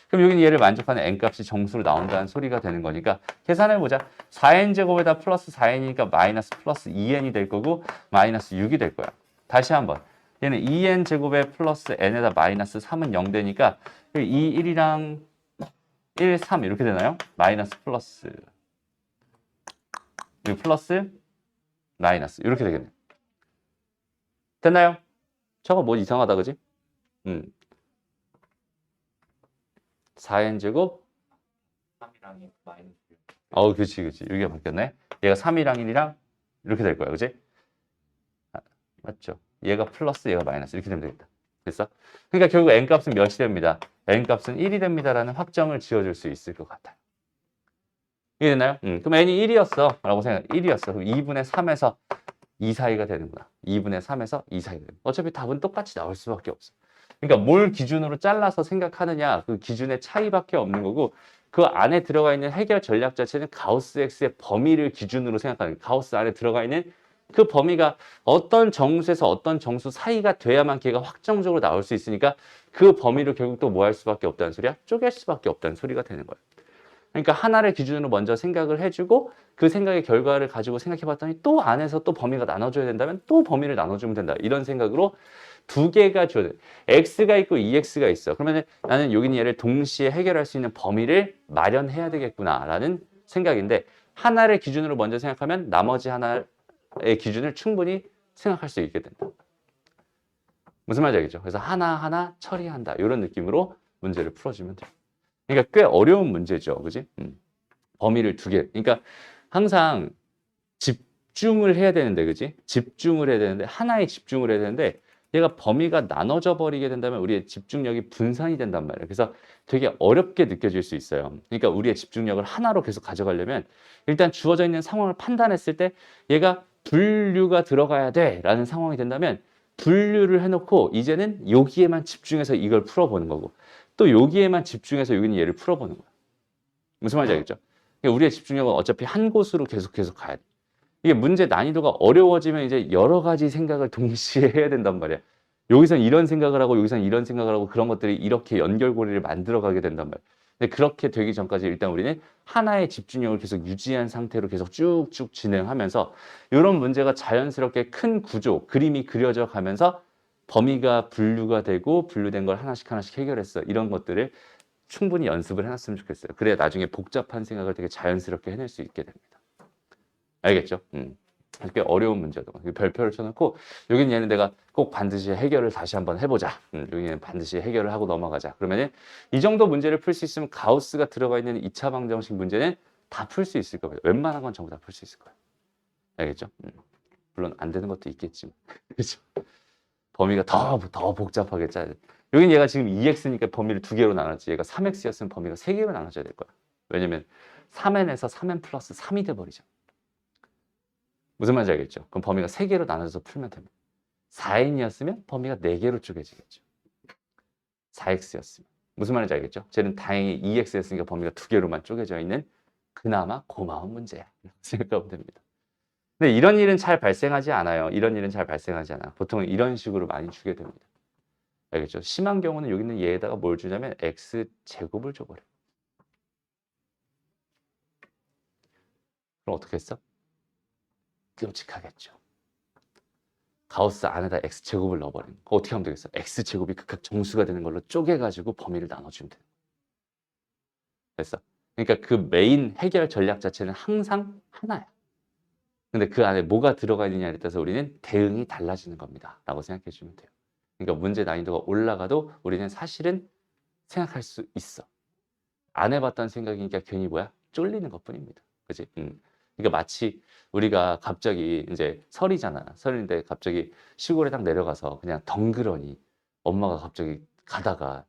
그럼 여기는 얘를 만족하는 n값이 정수로 나온다는 소리가 되는 거니까 계산해보자. 4n제곱에다 플러스 4n이니까 마이너스 플러스 2n이 될 거고 마이너스 6이 될 거야. 다시 한번. 얘는 2n제곱에 플러스 n에다 마이너스 3은 0 되니까 2, 1이랑 1, 3 이렇게 되나요? 마이너스 플러스 그리고 플러스 마이너스 이렇게 되겠네요. 됐나요? 저거 뭐 이상하다 그지? 4n제곱 3이랑 1 마이너스 그치 여기가 바뀌었네. 얘가 3이랑 1이랑 이렇게 될 거야 그지? 맞죠? 얘가 플러스 얘가 마이너스 이렇게 되면 되겠다. 됐어? 그러니까 결국 n값은 몇이 됩니다. n값은 1이 됩니다라는 확정을 지어줄 수 있을 것 같아요. 이해됐나요? 그럼 n이 1이었어 라고 생각 1이었어. 그럼 2분의 3에서 2 사이가 되는구나. 2분의 3에서 2 사이가 되는 거야. 어차피 답은 똑같이 나올 수밖에 없어. 그러니까 뭘 기준으로 잘라서 생각하느냐 그 기준의 차이밖에 없는 거고 그 안에 들어가 있는 해결 전략 자체는 가우스 x의 범위를 기준으로 생각하는 가우스 안에 들어가 있는 그 범위가 어떤 정수에서 어떤 정수 사이가 돼야만 걔가 확정적으로 나올 수 있으니까 그 범위를 결국 또 뭐 할 수밖에 없다는 소리야? 쪼갤 수밖에 없다는 소리가 되는 거야. 그러니까 하나를 기준으로 먼저 생각을 해주고 그 생각의 결과를 가지고 생각해봤더니 또 안에서 또 범위가 나눠줘야 된다면 또 범위를 나눠주면 된다. 이런 생각으로 두 개가 줘야 돼. x가 있고 2x가 있어. 그러면 나는 여기는 얘를 동시에 해결할 수 있는 범위를 마련해야 되겠구나라는 생각인데 하나를 기준으로 먼저 생각하면 나머지 하나의 기준을 충분히 생각할 수 있게 된다. 무슨 말인지 알겠죠? 그래서 하나하나 처리한다. 이런 느낌으로 문제를 풀어주면 돼요. 그러니까 꽤 어려운 문제죠. 그지? 범위를 두 개. 그러니까 항상 집중을 해야 되는데, 그지? 집중을 해야 되는데, 하나에 집중을 해야 되는데, 얘가 범위가 나눠져 버리게 된다면 우리의 집중력이 분산이 된단 말이에요. 그래서 되게 어렵게 느껴질 수 있어요. 그러니까 우리의 집중력을 하나로 계속 가져가려면 일단 주어져 있는 상황을 판단했을 때 얘가 분류가 들어가야 돼 라는 상황이 된다면 분류를 해놓고 이제는 여기에만 집중해서 이걸 풀어보는 거고 또 여기에만 집중해서 여기는 얘를 풀어보는 거야. 무슨 말인지 알겠죠? 그러니까 우리의 집중력은 어차피 한 곳으로 계속 가야 돼. 이게 문제 난이도가 어려워지면 이제 여러 가지 생각을 동시에 해야 된단 말이야. 여기선 이런 생각을 하고 여기선 이런 생각을 하고 그런 것들이 이렇게 연결고리를 만들어 가게 된단 말이야. 근데 그렇게 되기 전까지 일단 우리는 하나의 집중력을 계속 유지한 상태로 계속 쭉쭉 진행하면서 이런 문제가 자연스럽게 큰 구조, 그림이 그려져 가면서 범위가 분류가 되고 분류된 걸 하나씩 해결했어. 이런 것들을 충분히 연습을 해놨으면 좋겠어요. 그래야 나중에 복잡한 생각을 되게 자연스럽게 해낼 수 있게 됩니다. 알겠죠? 이렇게 어려운 문제도 별표를 쳐놓고 여기는 얘는 내가 꼭 반드시 해결을 다시 한번 해보자. 여기는 반드시 해결을 하고 넘어가자. 그러면은 이 정도 문제를 풀 수 있으면 가우스가 들어가 있는 2차 방정식 문제는 다 풀 수 있을 거예요. 웬만한 건 전부 다 풀 수 있을 거예요. 알겠죠? 물론 안 되는 것도 있겠지만 그렇죠? 범위가 더 복잡하게 짜야 돼. 여긴 얘가 지금 2x니까 범위를 2개로 나눴지. 얘가 3x였으면 범위가 3개로 나눠져야 될 거야. 왜냐면 3n에서 3n 플러스 3이 돼버리죠. 무슨 말인지 알겠죠? 그럼 범위가 3개로 나눠져서 풀면 됩니다. 4n이었으면 범위가 4개로 쪼개지겠죠. 4x였으면. 무슨 말인지 알겠죠? 쟤는 다행히 2x였으니까 범위가 2개로만 쪼개져 있는 그나마 고마운 문제야. 생각하면 됩니다. 근데 이런 일은 잘 발생하지 않아요. 이런 일은 잘 발생하지 않아. 보통 이런 식으로 많이 주게 됩니다. 알겠죠? 심한 경우는 여기 있는 얘에다가 뭘 주냐면 x제곱을 줘버려. 그럼 어떻게 했어? 끔찍하겠죠. 가우스 안에다 x제곱을 넣어버리는 거. 어떻게 하면 되겠어? x제곱이 극한 정수가 되는 걸로 쪼개가지고 범위를 나눠주면 돼. 됐어? 그러니까 그 메인 해결 전략 자체는 항상 하나야. 근데 그 안에 뭐가 들어가 있느냐에 따라서 우리는 대응이 달라지는 겁니다. 라고 생각해 주면 돼요. 그러니까 문제 난이도가 올라가도 우리는 사실은 생각할 수 있어. 안 해봤다는 생각이니까 괜히 뭐야? 쫄리는 것 뿐입니다. 그치? 그러니까 마치 우리가 갑자기 이제 설이잖아. 설인데 갑자기 시골에 딱 내려가서 그냥 덩그러니 엄마가 갑자기 가다가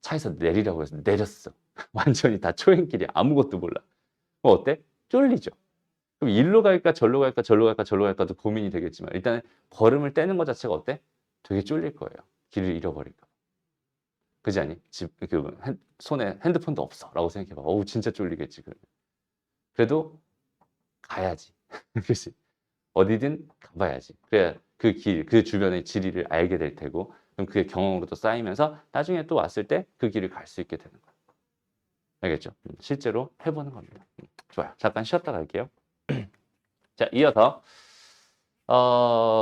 차에서 내리라고 해서 내렸어. 완전히 다 초행길이야. 아무것도 몰라. 그럼 어때? 쫄리죠. 그럼 일로 갈까 절로 갈까 절로 갈까도 고민이 되겠지만 일단 걸음을 떼는 것 자체가 어때? 되게 쫄릴 거예요. 길을 잃어버릴까. 그지 않니? 손에 핸드폰도 없어 라고 생각해봐. 어우 진짜 쫄리겠지. 그래도 가야지. 그치? 어디든 가봐야지. 그래야 그 길, 그 주변의 지리를 알게 될 테고 그럼 그게 경험으로 또 쌓이면서 나중에 또 왔을 때 그 길을 갈 수 있게 되는 거야. 알겠죠? 실제로 해보는 겁니다. 좋아요. 잠깐 쉬었다 갈게요. 자, 이어서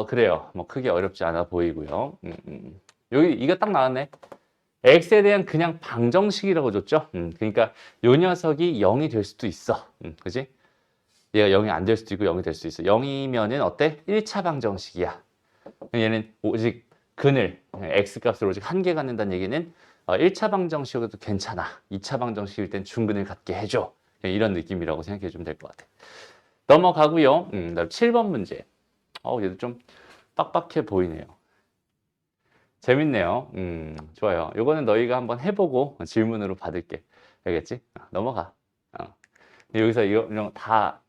그래요. 뭐 크게 어렵지 않아 보이고요. 여기 이거 딱 나왔네. x에 대한 그냥 방정식이라고 줬죠. 그러니까 요 녀석이 0이 될 수도 있어. 그지? 얘가 0이 안 될 수도 있고 0이 될 수도 있어. 0이면은 어때? 1차 방정식이야. 얘는 오직 근을 x 값을 오직 한 개 갖는다는 얘기는 1차 방정식이어도 괜찮아. 2차 방정식일 땐 중근을 갖게 해줘. 이런 느낌이라고 생각해 주면 될 것 같아. 넘어가고요. 다음 7번 문제. 얘도 좀 빡빡해 보이네요. 재밌네요. 좋아요. 요거는 너희가 한번 해보고 질문으로 받을게. 알겠지? 넘어가. 여기서 이런 거 다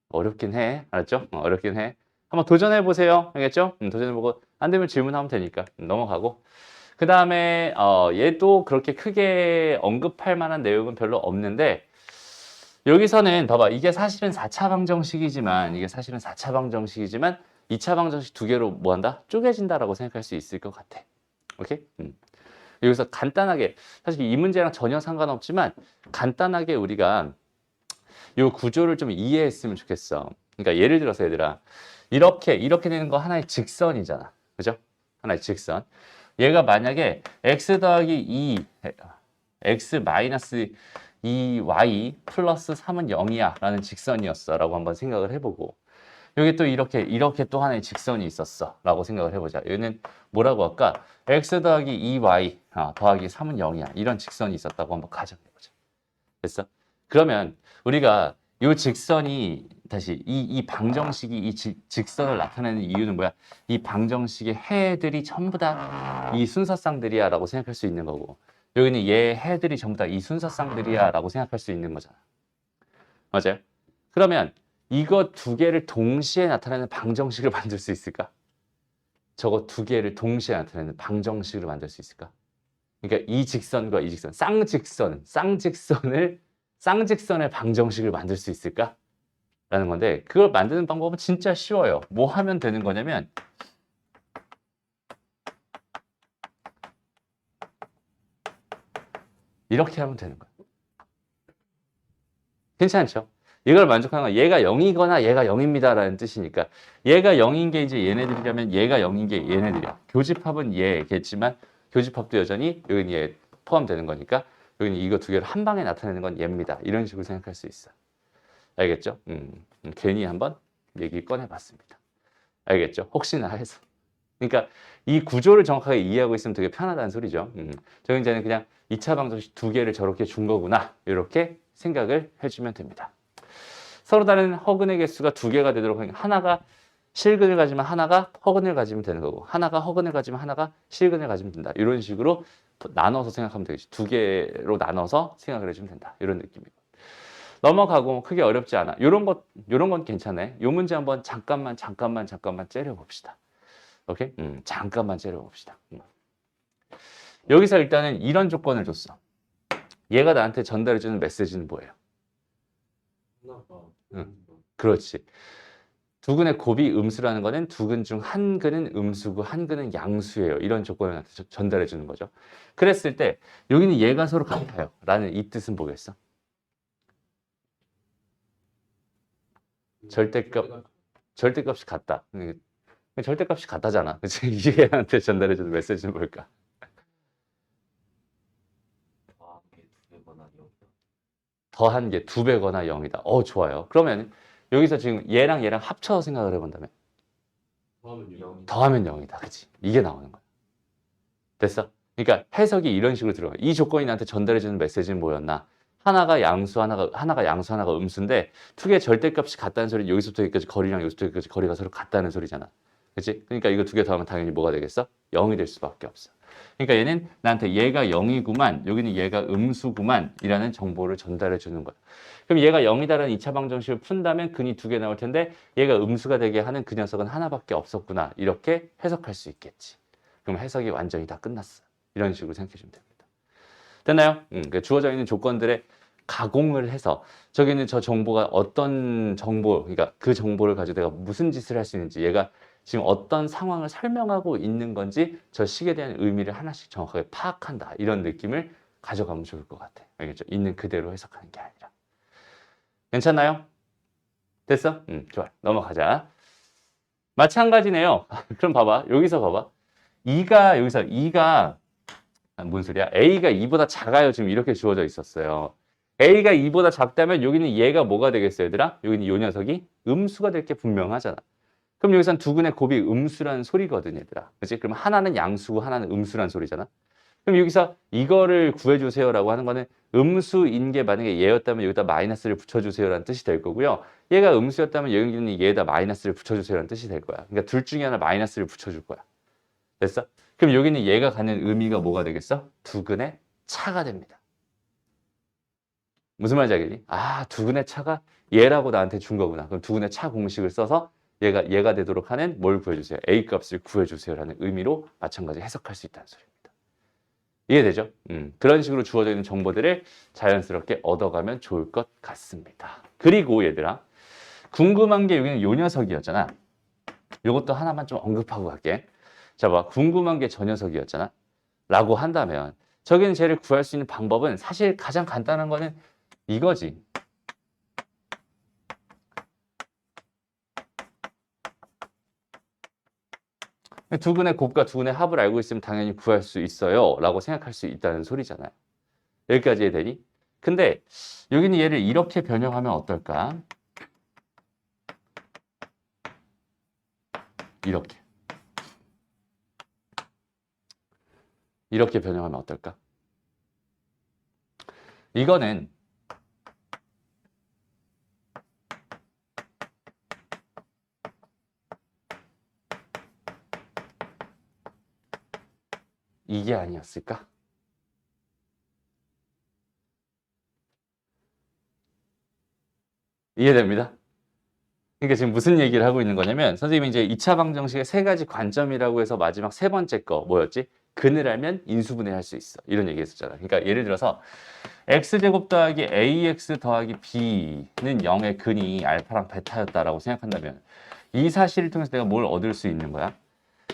어렵긴 해. 알았죠? 어렵긴 해. 한번 도전해보세요. 알겠죠? 도전해보고 안 되면 질문하면 되니까 넘어가고. 그 다음에 얘도 그렇게 크게 언급할 만한 내용은 별로 없는데 여기서는 봐봐. 이게 사실은 4차 방정식이지만 2차 방정식 2개로 뭐 한다? 쪼개진다라고 생각할 수 있을 것 같아. 오케이? 여기서 간단하게 사실 이 문제랑 전혀 상관없지만 간단하게 우리가 이 구조를 좀 이해했으면 좋겠어. 그러니까 예를 들어서 얘들아 이렇게 되는 거 하나의 직선이잖아. 그죠? 하나의 직선. 얘가 만약에 x 더하기 2 x 마이너스 2y 플러스 3은 0이야 라는 직선이었어 라고 한번 생각을 해보고 여기 또 이렇게 또 하나의 직선이 있었어 라고 생각을 해보자. 얘는 뭐라고 할까? x 더하기 2y 더하기 3은 0이야 이런 직선이 있었다고 한번 가정해보자. 됐어? 그러면 우리가 이 직선이 다시 이 방정식이 이 직선을 나타내는 이유는 뭐야? 이 방정식의 해들이 전부 다 이 순서쌍들이야 라고 생각할 수 있는 거고 여기는 얘 해들이 전부 다 이 순서쌍들이야 라고 생각할 수 있는 거잖아. 맞아요? 그러면 이거 두 개를 동시에 나타내는 방정식을 만들 수 있을까? 저거 두 개를 동시에 나타내는 방정식을 만들 수 있을까? 그러니까 이 직선과 이 직선, 쌍직선의 방정식을 만들 수 있을까? 라는 건데 그걸 만드는 방법은 진짜 쉬워요. 뭐 하면 되는 거냐면 이렇게 하면 되는 거예요. 괜찮죠? 이걸 만족하는 건 얘가 0이거나 얘가 0입니다 라는 뜻이니까 얘가 0인 게 이제 얘네들이라면 얘가 0인 게 얘네들이야. 교집합은 얘겠지만 교집합도 여전히 여기는 얘 포함되는 거니까 여기는 이거 두 개를 한 방에 나타내는 건 얘입니다. 이런 식으로 생각할 수 있어. 알겠죠? 괜히 한번 얘기 꺼내봤습니다. 알겠죠? 혹시나 해서. 그러니까 이 구조를 정확하게 이해하고 있으면 되게 편하다는 소리죠. 저는 이제는 그냥 2차 방정식 두 개를 저렇게 준 거구나. 이렇게 생각을 해주면 됩니다. 서로 다른 허근의 개수가 두 개가 되도록 하니까 하나가 실근을 가지면 하나가 허근을 가지면 되는 거고 하나가 허근을 가지면 하나가 실근을 가지면 된다. 이런 식으로 나눠서 생각하면 되겠지. 두 개로 나눠서 생각을 해주면 된다. 이런 느낌이고. 넘어가고 크게 어렵지 않아. 요런 건 괜찮아요. 요 문제 한번 잠깐만 째려봅시다. 오케이? 잠깐만 째려봅시다. 여기서 일단은 이런 조건을 줬어. 얘가 나한테 전달해주는 메시지는 뭐예요? 하나가 응. 그렇지. 두근의 곱이 음수라는 거는 두근 중 한 근은 음수고 한 근은 양수예요. 이런 조건을 나한테 전달해 주는 거죠. 그랬을 때 여기는 얘가 서로 같아요. 라는 이 뜻은 뭐겠어? 절대값이 같다. 절대값이 같다잖아. 그치? 이게 얘한테 전달해 주는 메시지는 뭘까? 더한 게 2배거나 0이다. 좋아요. 그러면 여기서 지금 얘랑 합쳐서 생각을 해본다면 더하면 0이다. 그치? 이게 나오는 거야. 됐어? 그러니까 해석이 이런 식으로 들어가. 이 조건이 나한테 전달해주는 메시지는 뭐였나? 하나가 양수, 하나가 양수, 하나가 음수인데 두 개의 절대값이 같다는 소리는 여기서부터 여기까지 거리랑 여기서부터 여기까지 거리가 서로 같다는 소리잖아. 그치? 그러니까 이거 두 개 더하면 당연히 뭐가 되겠어? 0이 될 수밖에 없어. 그러니까 얘는 나한테 얘가 0이구만, 여기는 얘가 음수구만 이라는 정보를 전달해 주는 거야. 그럼 얘가 0이다라는 2차 방정식을 푼다면 근이 두 개 나올 텐데 얘가 음수가 되게 하는 그 녀석은 하나밖에 없었구나. 이렇게 해석할 수 있겠지. 그럼 해석이 완전히 다 끝났어. 이런 식으로 생각해 주면 됩니다. 됐나요? 그러니까 주어져 있는 조건들의 가공을 해서 저기는 저 정보가 어떤 정보, 그러니까 그 정보를 가지고 내가 무슨 짓을 할 수 있는지 얘가 지금 어떤 상황을 설명하고 있는 건지 저 식에 대한 의미를 하나씩 정확하게 파악한다. 이런 느낌을 가져가면 좋을 것 같아. 알겠죠? 있는 그대로 해석하는 게 아니라. 괜찮나요? 됐어? 좋아. 넘어가자. 마찬가지네요. 그럼 봐봐. 여기서 봐봐. 여기서 2가 뭔 소리야? A가 2보다 작아요. 지금 이렇게 주어져 있었어요. A가 2보다 작다면 여기는 얘가 뭐가 되겠어요, 얘들아? 여기는 요 녀석이 음수가 될 게 분명하잖아. 그럼 여기선 두근의 곱이 음수라는 소리거든, 얘들아. 그치? 그럼 하나는 양수고 하나는 음수라는 소리잖아. 그럼 여기서 이거를 구해주세요라고 하는 거는 음수인 게 만약에 얘였다면 여기다 마이너스를 붙여주세요라는 뜻이 될 거고요. 얘가 음수였다면 여기는 얘에다 마이너스를 붙여주세요라는 뜻이 될 거야. 그러니까 둘 중에 하나 마이너스를 붙여줄 거야. 됐어? 그럼 여기는 얘가 갖는 의미가 뭐가 되겠어? 두근의 차가 됩니다. 무슨 말인지 알겠니? 두근의 차가 얘라고 나한테 준 거구나. 그럼 두근의 차 공식을 써서 얘가 되도록 하는 뭘 구해주세요? A 값을 구해주세요라는 의미로 마찬가지 해석할 수 있다는 소리입니다. 이해되죠? 그런 식으로 주어져 있는 정보들을 자연스럽게 얻어가면 좋을 것 같습니다. 그리고 얘들아, 궁금한 게 여기는 요 녀석이었잖아. 요것도 하나만 좀 언급하고 갈게. 자, 봐. 궁금한 게 저 녀석이었잖아. 라고 한다면 저기는 쟤를 구할 수 있는 방법은 사실 가장 간단한 거는 이거지. 두근의 곱과 두근의 합을 알고 있으면 당연히 구할 수 있어요. 라고 생각할 수 있다는 소리잖아요. 여기까지 이해되니? 근데 여기는 얘를 이렇게 변형하면 어떨까? 이렇게 변형하면 어떨까? 이거는 이게 아니었을까? 이해됩니다? 그러니까 지금 무슨 얘기를 하고 있는 거냐면 선생님이 이제 2차 방정식의 세 가지 관점이라고 해서 마지막 세 번째 거 뭐였지? 근을 알면 인수분해할 수 있어. 이런 얘기 했었잖아. 그러니까 예를 들어서 x제곱 더하기 ax 더하기 b는 0의 근이 알파랑 베타였다라고 생각한다면 이 사실을 통해서 내가 뭘 얻을 수 있는 거야?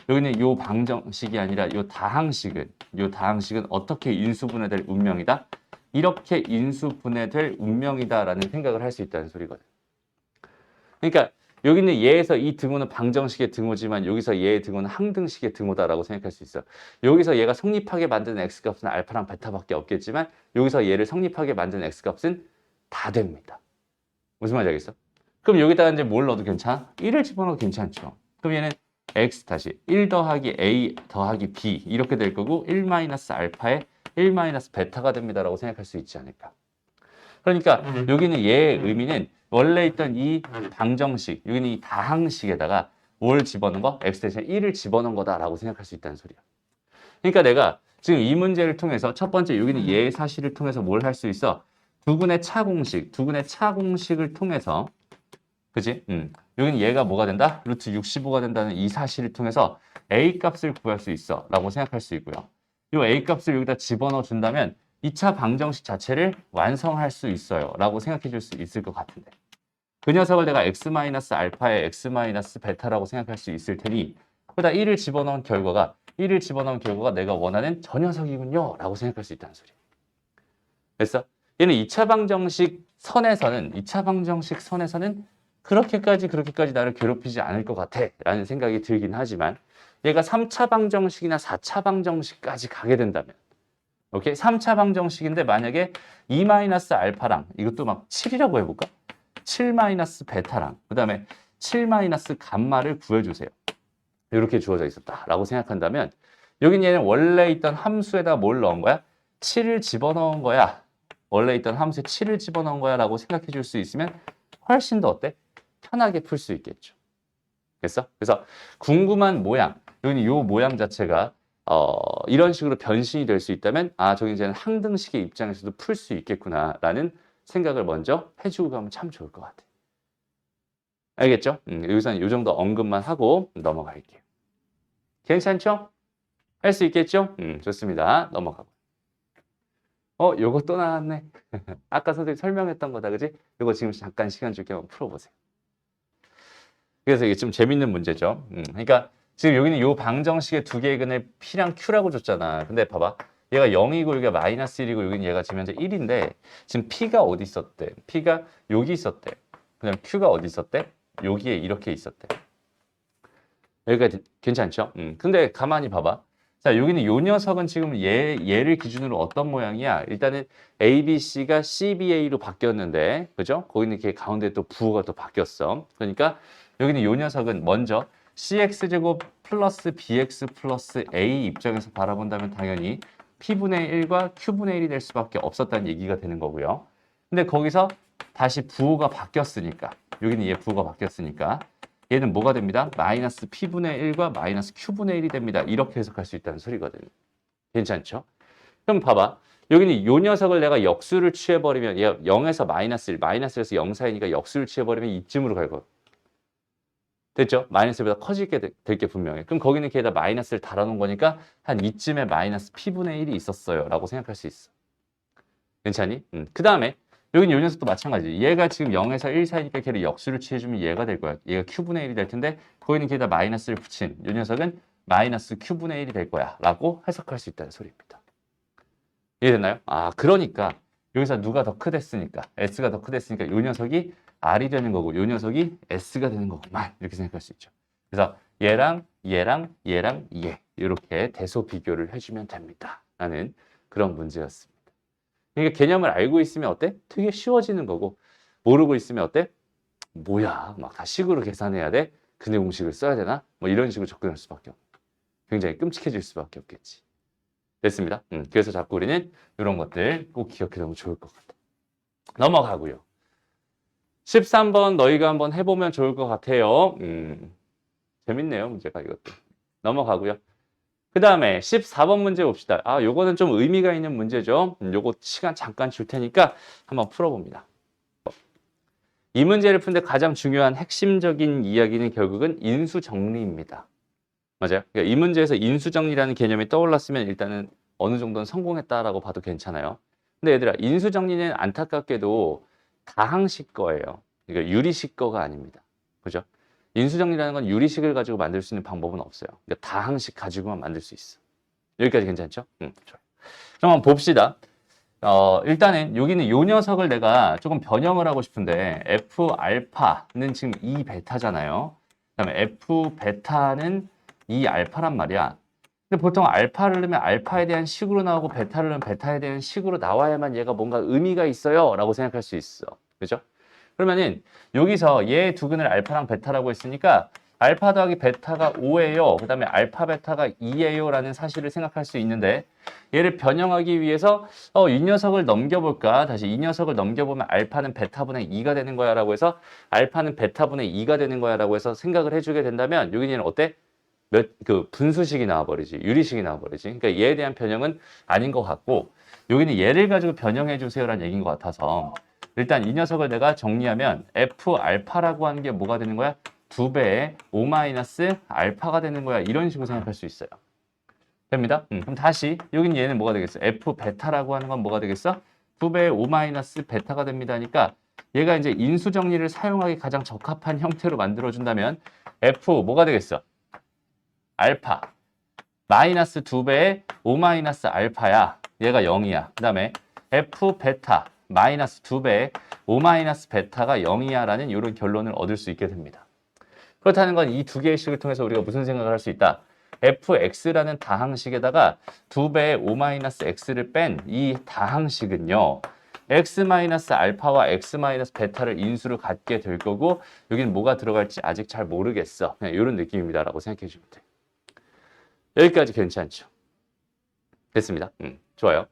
여기는 요 방정식이 아니라 요 다항식은 어떻게 인수분해될 운명이다? 이렇게 인수분해될 운명이다라는 생각을 할 수 있다는 소리거든. 그러니까 여기는 얘에서 이 등호는 방정식의 등호지만 여기서 얘의 등호는 항등식의 등호다라고 생각할 수 있어. 여기서 얘가 성립하게 만드는 x값은 알파랑 베타밖에 없겠지만 여기서 얘를 성립하게 만드는 x값은 다 됩니다. 무슨 말인지 알겠어? 그럼 여기다가 이제 뭘 넣어도 괜찮아? 1을 집어넣어도 괜찮죠. 그럼 얘는 x 다시 1 더하기 a 더하기 b 이렇게 될 거고 1 마이너스 알파에 1 마이너스 베타가 됩니다라고 생각할 수 있지 않을까. 그러니까 여기는 얘의 의미는 원래 있던 이 방정식, 여기는 이 다항식에다가 뭘 집어넣은 거? x 대신 1을 집어넣은 거다라고 생각할 수 있다는 소리야. 그러니까 내가 지금 이 문제를 통해서 첫 번째 여기는 얘의 사실을 통해서 뭘 할 수 있어? 두근의 차공식을 통해서 그지? 여기는 얘가 뭐가 된다? 루트 65가 된다는 이 사실을 통해서 a 값을 구할 수 있어 라고 생각할 수 있고요. 이 a 값을 여기다 집어넣어 준다면 2차 방정식 자체를 완성할 수 있어요 라고 생각해 줄 수 있을 것 같은데 그 녀석을 내가 x-알파에 x-베타라고 생각할 수 있을 테니 거기다 1을 집어넣은 결과가 내가 원하는 저 녀석이군요 라고 생각할 수 있다는 소리. 됐어? 얘는 2차 방정식 선에서는 그렇게까지 나를 괴롭히지 않을 것 같아 라는 생각이 들긴 하지만 얘가 3차 방정식이나 4차 방정식까지 가게 된다면 오케이? 3차 방정식인데 만약에 2-알파랑 이것도 막 7이라고 해볼까? 7-베타랑 그 다음에 7-감마를 구해주세요. 이렇게 주어져 있었다라고 생각한다면 여긴 얘는 원래 있던 함수에다 뭘 넣은 거야? 7을 집어넣은 거야. 원래 있던 함수에 7을 집어넣은 거야 라고 생각해 줄 수 있으면 훨씬 더 어때? 편하게 풀 수 있겠죠. 됐어? 그래서 궁금한 모양, 여기는 요 모양 자체가 이런 식으로 변신이 될 수 있다면 저기 이제는 항등식의 입장에서도 풀 수 있겠구나라는 생각을 먼저 해주고 가면 참 좋을 것 같아요. 알겠죠? 여기서는 이 정도 언급만 하고 넘어갈게요. 괜찮죠? 할 수 있겠죠? 좋습니다. 넘어가고. 요거 또 나왔네. 아까 선생님 설명했던 거다, 그지? 요거 지금 잠깐 시간 줄게 한번 풀어보세요. 그래서 이게 좀 재밌는 문제죠. 그러니까 지금 여기는 요 방정식의 두 개의 근을 P랑 Q라고 줬잖아. 근데 봐봐. 얘가 0이고 여기가 마이너스 1이고 여기는 얘가 지금 현재 1인데 지금 P가 어디 있었대? P가 여기 있었대. 그다음 Q가 어디 있었대? 여기에 이렇게 있었대. 여기까지 괜찮죠? 근데 가만히 봐봐. 자, 여기는 요 녀석은 지금 얘를 기준으로 어떤 모양이야? 일단은 A, B, C가 C, B, A로 바뀌었는데, 그죠? 거기는 이렇게 가운데 또 부호가 또 바뀌었어. 그러니까 여기는 요 녀석은 먼저 CX제곱 플러스 BX 플러스 A 입장에서 바라본다면 당연히 P분의 1과 Q분의 1이 될 수밖에 없었다는 얘기가 되는 거고요. 근데 거기서 다시 부호가 바뀌었으니까, 여기는 얘 부호가 바뀌었으니까, 얘는 뭐가 됩니다? 마이너스 P분의 1과 마이너스 Q분의 1이 됩니다. 이렇게 해석할 수 있다는 소리거든요. 괜찮죠? 그럼 봐봐. 여기는 요 녀석을 내가 역수를 취해버리면 얘 0에서 마이너스 1, 마이너스에서 0 사이니까 역수를 취해버리면 이쯤으로 갈 거. 됐죠? 마이너스보다 커지게 될 게 분명해. 그럼 거기는 걔에다 마이너스를 달아놓은 거니까 한 이쯤에 마이너스 P분의 1이 있었어요. 라고 생각할 수 있어. 괜찮니? 그 다음에 여기는 요 녀석도 마찬가지. 얘가 지금 0에서 1 사이니까 걔를 역수를 취해주면 얘가 될 거야. 얘가 Q분의 1이 될 텐데 거기는 걔에다 마이너스를 붙인 요 녀석은 마이너스 Q분의 1이 될 거야. 라고 해석할 수 있다는 소리입니다. 이해됐나요? 그러니까 여기서 누가 더 크댔으니까 S가 더 크댔으니까 요 녀석이 R이 되는 거고 요 녀석이 S가 되는 거구만. 이렇게 생각할 수 있죠. 그래서 얘랑 얘 이렇게 대소 비교를 해주면 됩니다. 라는 그런 문제였습니다. 그러니까 개념을 알고 있으면 어때? 되게 쉬워지는 거고 모르고 있으면 어때? 뭐야 막 다 식으로 계산해야 돼? 근해 공식을 써야 되나? 뭐 이런 식으로 접근할 수밖에 없고 굉장히 끔찍해질 수밖에 없겠지. 됐습니다. 그래서 자꾸 우리는 이런 것들 꼭 기억해두면 좋을 것 같아. 넘어가고요. 13번 너희가 한번 해보면 좋을 것 같아요. 재밌네요 문제가 이것도. 넘어가고요. 그 다음에 14번 문제 봅시다. 요거는 좀 의미가 있는 문제죠. 요거 시간 잠깐 줄 테니까 한번 풀어봅니다. 이 문제를 푸는데 가장 중요한 핵심적인 이야기는 결국은 인수정리입니다. 맞아요. 그러니까 이 문제에서 인수정리라는 개념이 떠올랐으면 일단은 어느 정도는 성공했다라고 봐도 괜찮아요. 근데 얘들아, 인수정리는 안타깝게도 다항식 거예요. 그러니까 유리식 거가 아닙니다. 그죠? 인수정리라는 건 유리식을 가지고 만들 수 있는 방법은 없어요. 그러니까 다항식 가지고만 만들 수 있어. 여기까지 괜찮죠? 좋아요. 그럼 한번 봅시다. 일단은 여기는 요 녀석을 내가 조금 변형을 하고 싶은데 F 알파는 지금 2 베타잖아요. 그다음에 F 베타는 2 알파란 말이야. 근데 보통 알파를 넣으면 알파에 대한 식으로 나오고 베타를 넣으면 베타에 대한 식으로 나와야만 얘가 뭔가 의미가 있어요 라고 생각할 수 있어. 그죠? 그러면은 여기서 얘 두근을 알파랑 베타라고 했으니까 알파 더하기 베타가 5예요. 그 다음에 알파 베타가 2예요 라는 사실을 생각할 수 있는데 얘를 변형하기 위해서 이 녀석을 넘겨볼까? 다시 이 녀석을 넘겨보면 알파는 베타분의 2가 되는 거야 라고 해서 알파는 베타분의 2가 되는 거야 라고 해서 생각을 해주게 된다면 여기는 어때? 분수식이 나와버리지. 유리식이 나와버리지. 그러니까 얘에 대한 변형은 아닌 것 같고 여기는 얘를 가지고 변형해 주세요라는 얘기인 것 같아서 일단 이 녀석을 내가 정리하면 F 알파라고 하는 게 뭐가 되는 거야? 2배의 5 마이너스 알파가 되는 거야. 이런 식으로 생각할 수 있어요. 됩니다. 그럼 다시 여긴 얘는 뭐가 되겠어? F 베타라고 하는 건 뭐가 되겠어? 2배의 5 마이너스 베타가 됩니다. 하니까 얘가 이제 인수 정리를 사용하기 가장 적합한 형태로 만들어준다면 F 뭐가 되겠어? 알파 마이너스 2배의 5 마이너스 알파야. 얘가 0이야. 그 다음에 F 베타 마이너스 2배의 5 마이너스 베타가 0이야 라는 이런 결론을 얻을 수 있게 됩니다. 그렇다는 건 이 두 개의 식을 통해서 우리가 무슨 생각을 할 수 있다? fx라는 다항식에다가 2배의 5 마이너스 x를 뺀 이 다항식은요. x 마이너스 알파와 x 마이너스 베타를 인수로 갖게 될 거고 여기는 뭐가 들어갈지 아직 잘 모르겠어. 그냥 이런 느낌입니다 라고 생각해 주면 돼. 여기까지 괜찮죠? 됐습니다. 좋아요.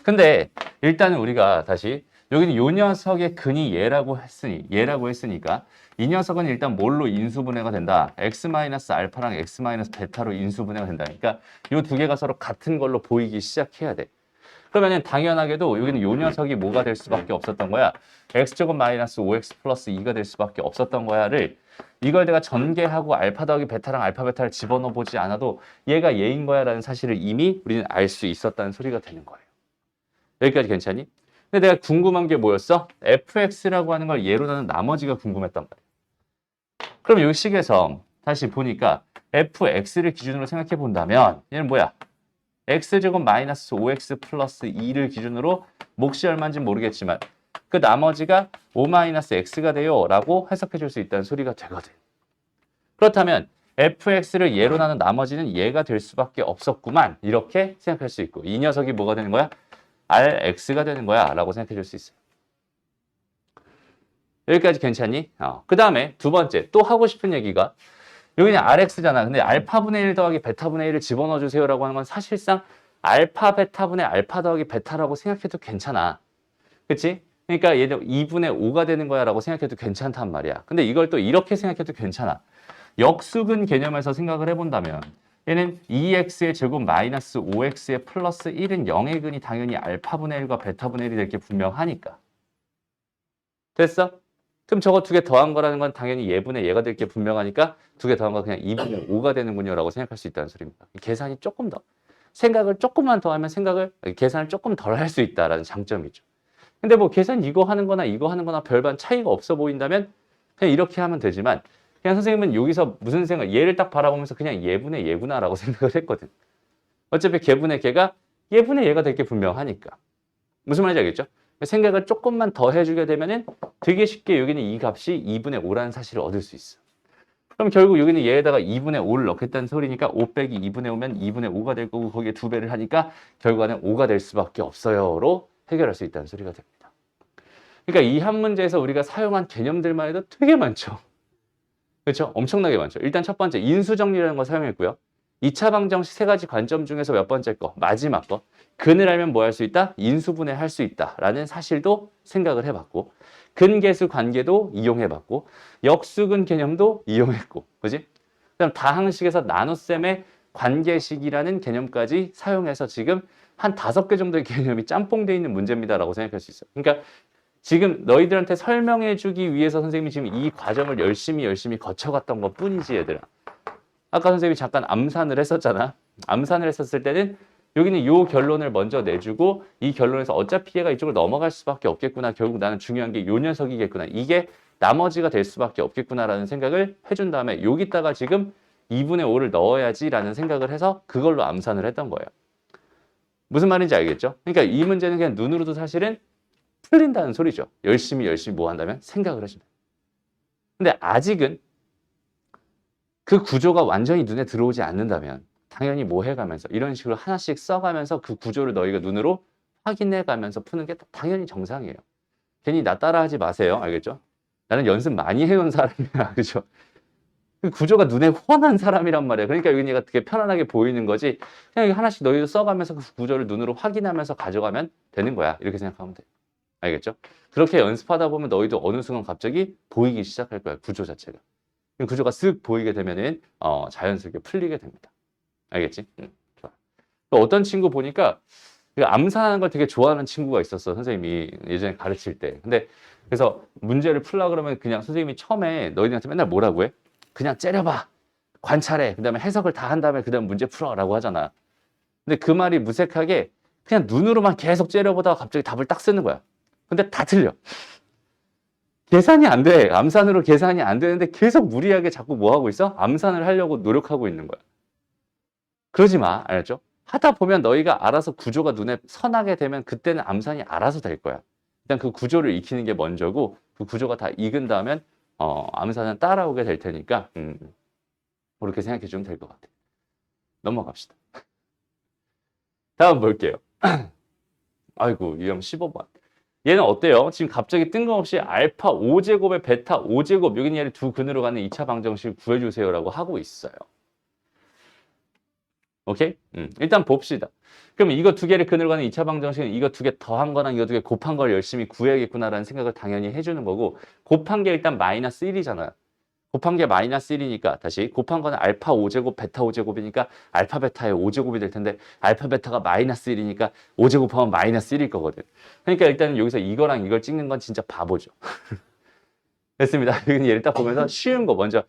근데 일단은 우리가 다시 여기는 요 녀석의 근이 얘라고 했으니까 이 녀석은 일단 뭘로 인수분해가 된다? x-알파랑 x-베타로 인수분해가 된다. 그러니까 요 두 개가 서로 같은 걸로 보이기 시작해야 돼. 그러면은 당연하게도 여기는 요 녀석이 뭐가 될 수밖에 없었던 거야? x제곱 마이너스 5x 플러스 2가 될 수밖에 없었던 거야를 이걸 내가 전개하고 알파 더하기 베타랑 알파 베타를 집어넣어 보지 않아도 얘가 얘인 거야 라는 사실을 이미 우리는 알 수 있었다는 소리가 되는 거예요. 여기까지 괜찮니? 근데 내가 궁금한 게 뭐였어? fx라고 하는 걸 예로 나눈 나머지가 궁금했단 말이야. 그럼 이 식에서 다시 보니까 fx를 기준으로 생각해 본다면 얘는 뭐야? x제곱 마이너스 5x 플러스 2를 기준으로 몫이 얼마인지 모르겠지만 그 나머지가 5 마이너스 x가 돼요 라고 해석해 줄 수 있다는 소리가 되거든. 그렇다면 fx를 예로 나눈 나머지는 얘가 될 수밖에 없었구만 이렇게 생각할 수 있고 이 녀석이 뭐가 되는 거야? rx가 되는 거야 라고 생각해 줄 수 있어요. 여기까지 괜찮니? 그 다음에 두 번째 또 하고 싶은 얘기가 여기는 rx잖아. 근데 알파분의 1 더하기 베타분의 1을 집어넣어 주세요 라고 하는 건 사실상 알파 베타분의 알파 더하기 베타라고 생각해도 괜찮아. 그치? 그러니까 얘는 2분의 5가 되는 거야 라고 생각해도 괜찮단 말이야. 근데 이걸 또 이렇게 생각해도 괜찮아. 역수근 개념에서 생각을 해본다면 얘는 2x의 제곱 마이너스 5x의 플러스 1은 0의 근이 당연히 알파분의 1과 베타분의 1이 될 게 분명하니까. 됐어? 그럼 저거 두 개 더한 거라는 건 당연히 얘분의 얘가 될 게 분명하니까 두 개 더한 거 그냥 2분의 5가 되는군요 라고 생각할 수 있다는 소리입니다. 계산이 조금 더 생각을 조금만 더 하면 계산을 조금 덜 할 수 있다라는 장점이죠. 근데 뭐 계산 이거 하는 거나 이거 하는 거나 별반 차이가 없어 보인다면 그냥 이렇게 하면 되지만 그냥 선생님은 여기서 무슨 생각 얘를 딱 바라보면서 그냥 얘분의 얘구나 라고 생각을 했거든. 어차피 걔분의 걔가 얘분의 얘가 될 게 분명하니까. 무슨 말인지 알겠죠? 생각을 조금만 더 해주게 되면은 되게 쉽게 여기는 이 값이 2분의 5라는 사실을 얻을 수 있어. 그럼 결국 여기는 얘에다가 2분의 5를 넣겠다는 소리니까 5 빼기 2분의 5면 2분의 5가 될 거고 거기에 2배를 하니까 결과는 5가 될 수밖에 없어요로 해결할 수 있다는 소리가 됩니다. 그러니까 이 한 문제에서 우리가 사용한 개념들만 해도 되게 많죠. 그렇죠? 엄청나게 많죠. 일단 첫 번째 인수정리라는 거 사용했고요. 2차 방정식 세 가지 관점 중에서 몇 번째 거? 마지막 거. 근을 알면 뭐 할 수 있다? 인수분해 할 수 있다라는 사실도 생각을 해봤고 근계수 관계도 이용해봤고 역수근 개념도 이용했고 그지? 그다음 다항식에서 나눗셈의 관계식이라는 개념까지 사용해서 지금 한 5개 정도의 개념이 짬뽕되어 있는 문제입니다라고 생각할 수 있어요. 그러니까 지금 너희들한테 설명해주기 위해서 선생님이 지금 이 과정을 열심히 거쳐갔던 것 뿐이지, 얘들아. 아까 선생님이 잠깐 암산을 했었잖아. 암산을 했었을 때는 여기는 이 결론을 먼저 내주고 이 결론에서 어차피 얘가 이쪽으로 넘어갈 수밖에 없겠구나. 결국 나는 중요한 게 이 녀석이겠구나. 이게 나머지가 될 수밖에 없겠구나라는 생각을 해준 다음에 여기다가 지금 2분의 5를 넣어야지라는 생각을 해서 그걸로 암산을 했던 거예요. 무슨 말인지 알겠죠? 그러니까 이 문제는 그냥 눈으로도 사실은 풀린다는 소리죠. 열심히 뭐 한다면 생각을 해준다. 근데 아직은 그 구조가 완전히 눈에 들어오지 않는다면 당연히 뭐 해가면서 이런 식으로 하나씩 써가면서 그 구조를 너희가 눈으로 확인해가면서 푸는 게 당연히 정상이에요. 괜히 나 따라하지 마세요. 알겠죠? 나는 연습 많이 해온 사람이야. 그죠? 그 구조가 눈에 훤한 사람이란 말이야. 그러니까 여기 얘가 되게 편안하게 보이는 거지. 그냥 하나씩 너희도 써가면서 그 구조를 눈으로 확인하면서 가져가면 되는 거야. 이렇게 생각하면 돼. 알겠죠? 그렇게 연습하다 보면 너희도 어느 순간 갑자기 보이기 시작할 거야. 구조 자체가. 구조가 쓱 보이게 되면은 자연스럽게 풀리게 됩니다. 알겠지? 좋아. 또 어떤 친구 보니까 암산하는 걸 되게 좋아하는 친구가 있었어. 선생님이 예전에 가르칠 때. 근데 그래서 문제를 풀라 그러면 그냥 선생님이 처음에 너희들한테 맨날 뭐라고 해? 그냥 째려봐. 관찰해. 그 다음에 해석을 다 한 다음에 그 다음 문제 풀어라고 하잖아. 근데 그 말이 무색하게 그냥 눈으로만 계속 째려보다가 갑자기 답을 딱 쓰는 거야. 근데 다 틀려. 계산이 안 돼. 암산으로 계산이 안 되는데 계속 무리하게 자꾸 뭐 하고 있어? 암산을 하려고 노력하고 있는 거야. 그러지 마. 알았죠? 하다 보면 너희가 알아서 구조가 눈에 선하게 되면 그때는 암산이 알아서 될 거야. 일단 그 구조를 익히는 게 먼저고 그 구조가 다 익은 다음엔 암산은 따라오게 될 테니까 그렇게 생각해 주면 될 것 같아. 넘어갑시다. 다음 볼게요. 아이고, 유형 15번. 얘는 어때요? 지금 갑자기 뜬금없이 알파 5제곱에 베타 5제곱, 여기는 얘를 두 근으로 가는 2차 방정식을 구해주세요라고 하고 있어요. 오케이? 일단 봅시다. 그럼 이거 두 개를 근으로 가는 2차 방정식은 이거 두 개 더한 거랑 이거 두 개 곱한 걸 열심히 구해야겠구나라는 생각을 당연히 해주는 거고, 곱한 게 일단 마이너스 1이잖아요. 곱한 게 마이너스 1이니까 다시 곱한 거는 알파 5제곱 베타 5제곱이니까 알파 베타의 5제곱이 될 텐데 알파 베타가 마이너스 1이니까 5제곱하면 마이너스 1일 거거든. 그러니까 일단은 여기서 이거랑 이걸 찍는 건 진짜 바보죠. 됐습니다. 여기는 얘를 딱 보면서 쉬운 거 먼저,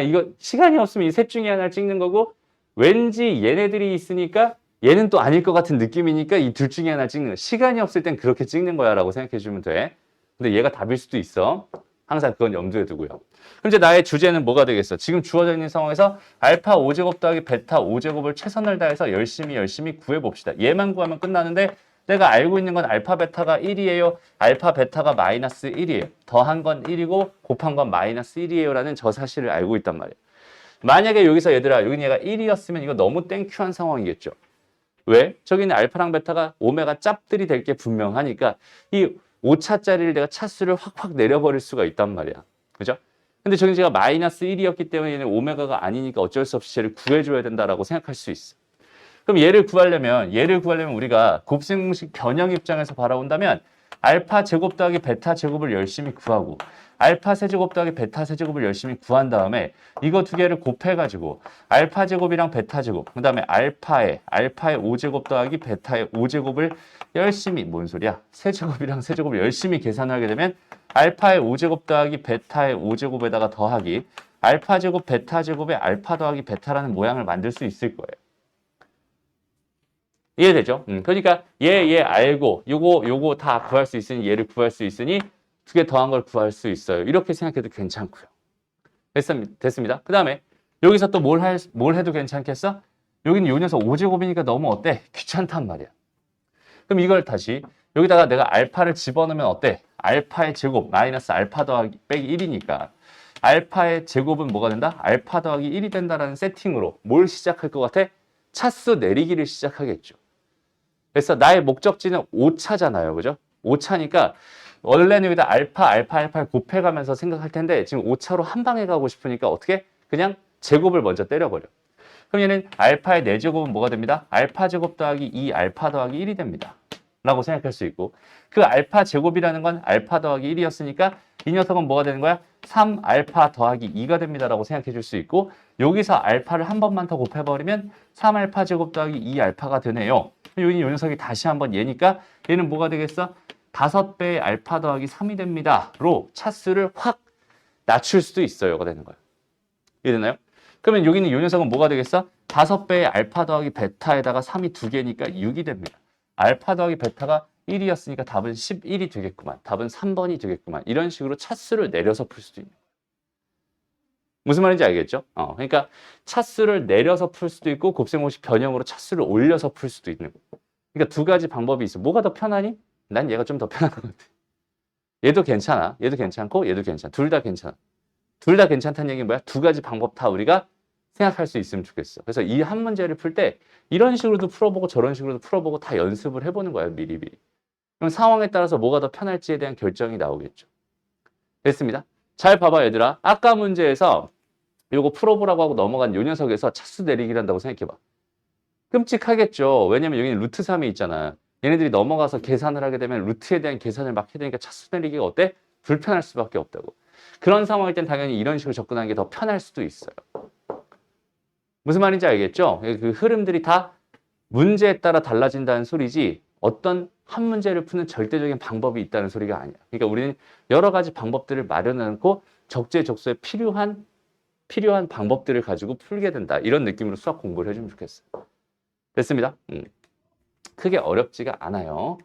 이거 시간이 없으면 이 셋 중에 하나를 찍는 거고, 왠지 얘네들이 있으니까 얘는 또 아닐 것 같은 느낌이니까 이 둘 중에 하나 찍는 거. 시간이 없을 땐 그렇게 찍는 거야 라고 생각해 주면 돼. 근데 얘가 답일 수도 있어. 항상 그건 염두에 두고요. 그럼 이제 나의 주제는 뭐가 되겠어? 지금 주어져 있는 상황에서 알파 5제곱 더하기 베타 5제곱을 최선을 다해서 열심히 구해봅시다. 얘만 구하면 끝나는데 내가 알고 있는 건 알파 베타가 1이에요. 알파 베타가 마이너스 1이에요. 더한 건 1이고 곱한 건 마이너스 1이에요 라는 저 사실을 알고 있단 말이에요. 만약에 여기서 얘들아, 여기 얘가 1이었으면 이거 너무 땡큐한 상황이겠죠. 왜? 저기는 알파랑 베타가 오메가 짭들이 될 게 분명하니까 이 5차짜리를 내가 차수를 확 내려버릴 수가 있단 말이야. 그죠? 근데 저기 제가 마이너스 1이었기 때문에 얘는 오메가가 아니니까 어쩔 수 없이 얘를 구해줘야 된다라고 생각할 수 있어. 그럼 얘를 구하려면 우리가 곱셈공식 변형 입장에서 바라본다면 알파 제곱 더하기 베타 제곱을 열심히 구하고 알파 세제곱 더하기 베타 세제곱을 열심히 구한 다음에 이거 두 개를 곱해가지고 알파 제곱이랑 베타 제곱, 그 다음에 알파의 5제곱 더하기 베타의 5제곱을 열심히, 뭔 소리야? 세제곱이랑 세제곱을 열심히 계산하게 되면 알파의 5제곱 더하기 베타의 5제곱에다가 더하기 알파 제곱 베타 제곱에 알파 더하기 베타라는 모양을 만들 수 있을 거예요. 이해되죠? 그러니까 얘 알고 요거 다 구할 수 있으니 얘를 구할 수 있으니 두 개 더한 걸 구할 수 있어요. 이렇게 생각해도 괜찮고요. 됐습니다. 그 다음에 여기서 또 뭘 해도 괜찮겠어? 여기는 요 녀석 5제곱이니까 너무 어때? 귀찮단 말이야. 그럼 이걸 다시 여기다가 내가 알파를 집어넣으면 어때? 알파의 제곱 마이너스 알파 더하기 빼기 1이니까 알파의 제곱은 뭐가 된다? 알파 더하기 1이 된다라는 세팅으로 뭘 시작할 것 같아? 차수 내리기를 시작하겠죠. 그래서 나의 목적지는 5차잖아요. 그죠? 5차니까 원래는 여기다 알파를 곱해가면서 생각할 텐데 지금 5차로 한 방에 가고 싶으니까 어떻게? 그냥 제곱을 먼저 때려버려. 그럼 얘는 알파의 4제곱은 뭐가 됩니다? 알파 제곱 더하기 2 알파 더하기 1이 됩니다. 라고 생각할 수 있고 그 알파 제곱이라는 건 알파 더하기 1이었으니까 이 녀석은 뭐가 되는 거야? 3 알파 더하기 2가 됩니다. 라고 생각해 줄 수 있고 여기서 알파를 한 번만 더 곱해버리면 3 알파 제곱 더하기 2 알파가 되네요. 이 녀석이 다시 한번 얘니까 얘는 뭐가 되겠어? 5배의 알파 더하기 3이 됩니다.로 차수를 확 낮출 수도 있어요가 되는 거예요. 이해되나요? 그러면 여기 있는 요 녀석은 뭐가 되겠어? 5배의 알파 더하기 베타에다가 3이 2개니까 6이 됩니다. 알파 더하기 베타가 1이었으니까 답은 11이 되겠구만. 답은 3번이 되겠구만. 이런 식으로 차수를 내려서 풀 수도 있는 거예요. 무슨 말인지 알겠죠? 그러니까 차수를 내려서 풀 수도 있고 곱셈공식 변형으로 차수를 올려서 풀 수도 있는 거예요. 그러니까 두 가지 방법이 있어. 뭐가 더 편하니? 난 얘가 좀 더 편한 것 같아. 얘도 괜찮아. 얘도 괜찮고 얘도 괜찮아. 둘 다 괜찮아. 둘 다 괜찮다는 얘기는 뭐야? 두 가지 방법 다 우리가 생각할 수 있으면 좋겠어. 그래서 이 한 문제를 풀 때 이런 식으로도 풀어보고 저런 식으로도 풀어보고 다 연습을 해보는 거예요. 미리미리. 그럼 상황에 따라서 뭐가 더 편할지에 대한 결정이 나오겠죠. 됐습니다. 잘 봐봐 얘들아. 아까 문제에서 요거 풀어보라고 하고 넘어간 요 녀석에서 차수 내리기를 한다고 생각해봐. 끔찍하겠죠. 왜냐면 여기는 루트 3이 있잖아. 얘네들이 넘어가서 계산을 하게 되면 루트에 대한 계산을 막 해야 되니까 차수 내리기가 어때? 불편할 수밖에 없다고. 그런 상황일 땐 당연히 이런 식으로 접근하는 게 더 편할 수도 있어요. 무슨 말인지 알겠죠? 그 흐름들이 다 문제에 따라 달라진다는 소리지 어떤 한 문제를 푸는 절대적인 방법이 있다는 소리가 아니야. 그러니까 우리는 여러 가지 방법들을 마련해놓고 적재적소에 필요한 방법들을 가지고 풀게 된다. 이런 느낌으로 수학 공부를 해주면 좋겠어요. 됐습니다. 크게 어렵지가 않아요.